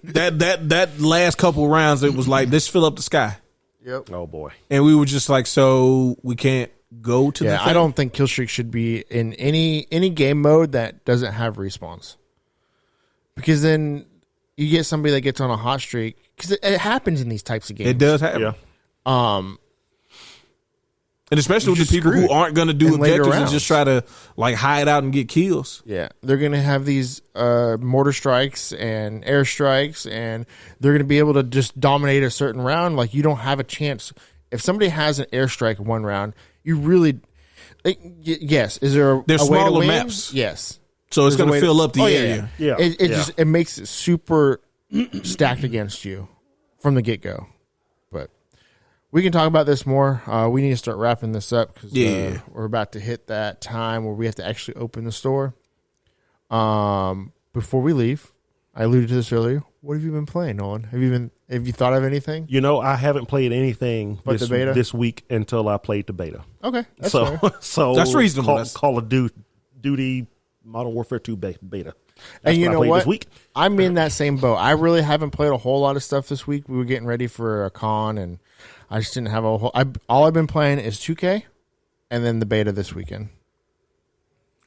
That last couple of rounds, it was like, let's fill up the sky. Yep. Oh boy. And we were just like, so we can't go to the thing? I don't think kill streaks should be in any game mode that doesn't have respawns, because then you get somebody that gets on a hot streak, because it happens in these types of games. It does happen. Yeah. And especially with the people who aren't going to do objectives and just try to hide out and get kills. Yeah, they're going to have these mortar strikes and air strikes, and they're going to be able to just dominate a certain round. Like, you don't have a chance. If somebody has an airstrike one round, you really yes. Is there a There's way to smaller win? maps. Yes. So it's going to fill up the area. Yeah. It makes it super stacked against you from the get go. But we can talk about this more. We need to start wrapping this up because we're about to hit that time where we have to actually open the store. Before we leave, I alluded to this earlier. What have you been playing, Nolan? Have you thought of anything? I haven't played anything this week until I played the beta. Okay, that's so fair. so that's reasonable. Call of Duty Modern Warfare 2 beta. That's and you know what? This week. I'm in that same boat. I really haven't played a whole lot of stuff this week. We were getting ready for a con, and I just didn't have a whole. All I've been playing is 2K, and then the beta this weekend.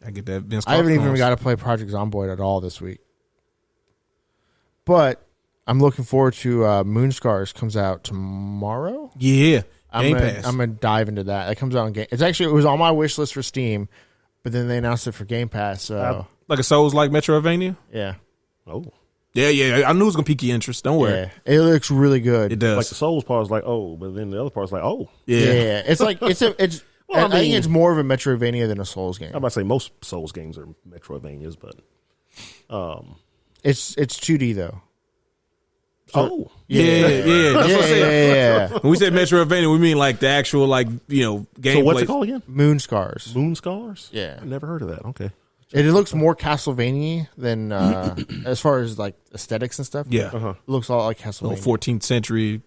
I get that. I haven't even got to play Project Zomboid at all this week. But I'm looking forward to Moonscars comes out tomorrow. Yeah, I'm gonna dive into that. It comes out on Game. It was on my wish list for Steam, but then they announced it for Game Pass. So like a Souls like Metroidvania. Yeah. Oh. Yeah. I knew it was gonna pique your interest. Don't worry. Yeah. It looks really good. It does. Like the Souls part is like, oh, but then the other part is like, oh. Yeah. It's like it's. Well, I think it's more of a Metroidvania than a Souls game. I'm about to say most Souls games are Metroidvanias, but it's 2D though. So, yeah. That's what I said. Yeah. When we say Metroidvania, we mean like the actual gameplay. So what's it called again? Moonscars. Moonscars? Yeah. I never heard of that. Okay. It looks more Castlevania than as far as like aesthetics and stuff. Yeah. It looks all like Castlevania. 14th century.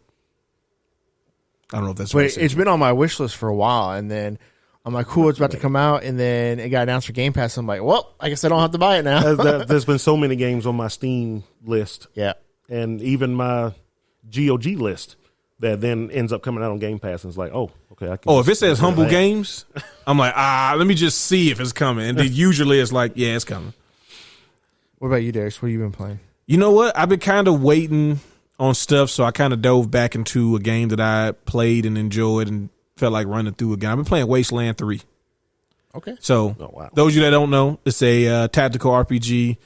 I don't know if that's but it's been on my wish list for a while, and then I'm like, cool, it's about to come out, and then it got announced for Game Pass. I'm like, well, I guess I don't have to buy it now. There's been so many games on my Steam list. Yeah. And even my GOG list that then ends up coming out on Game Pass, and it's like, oh, okay. I can Oh, if it says Humble Games, I'm like, let me just see if it's coming. And then usually it's like, yeah, it's coming. What about you, Darius? What have you been playing? You know what? I've been kind of waiting on stuff, so I kind of dove back into a game that I played and enjoyed and felt like running through again. I've been playing Wasteland 3. Okay. So, Oh, wow. those of you that don't know, it's a tactical RPG.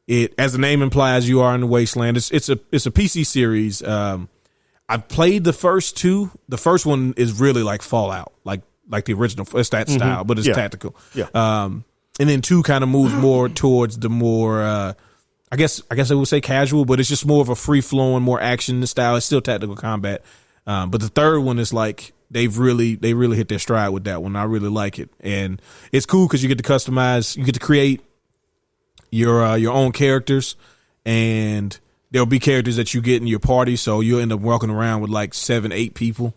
It, as the name implies, you are in the Wasteland. It's a PC series. I've played the first two. The first one is really like Fallout, like the original. It's that style, but it's tactical. Yeah. And then 2 kind of moves more towards the more, I guess I would say casual, but it's just more of a free flowing, more action style. It's still tactical combat. But the third one is like they really hit their stride with that one. I really like it, and it's cool because you get to customize, you get to create your own characters, and there'll be characters that you get in your party. So you'll end up walking around with like 7-8 people,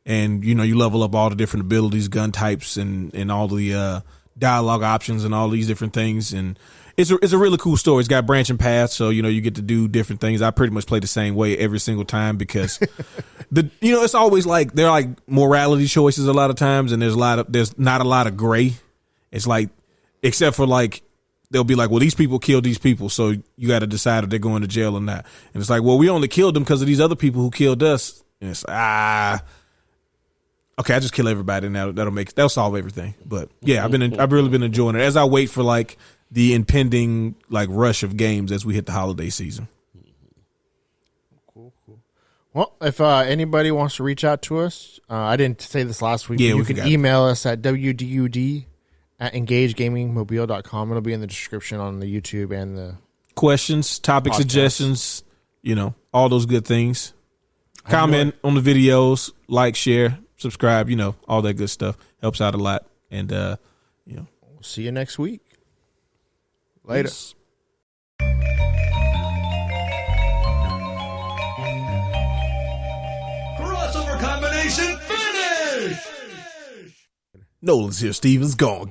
and you level up all the different abilities, gun types, and all the dialogue options and all these different things. And it's a really cool story. It's got branching paths, so you get to do different things. I pretty much play the same way every single time because it's always like there are like morality choices a lot of times, and there's not a lot of gray. It's like, except for like they'll be like, well, these people killed these people, so you got to decide if they're going to jail or not. And it's like, well, we only killed them because of these other people who killed us. And it's okay, I just kill everybody, and that'll solve everything. But yeah, I've really been enjoying it as I wait for like the impending like rush of games as we hit the holiday season. Cool. Well, if anybody wants to reach out to us, I didn't say this last week. Yeah, you can email us at wdud@engagegamingmobile.com. It'll be in the description on the YouTube and the questions, topic podcast. suggestions, all those good things. Comment on the videos, like, share, subscribe, all that good stuff helps out a lot. And we'll see you next week. Later. Peace. Crossover combination finish! Nolan's here, Stevens gone.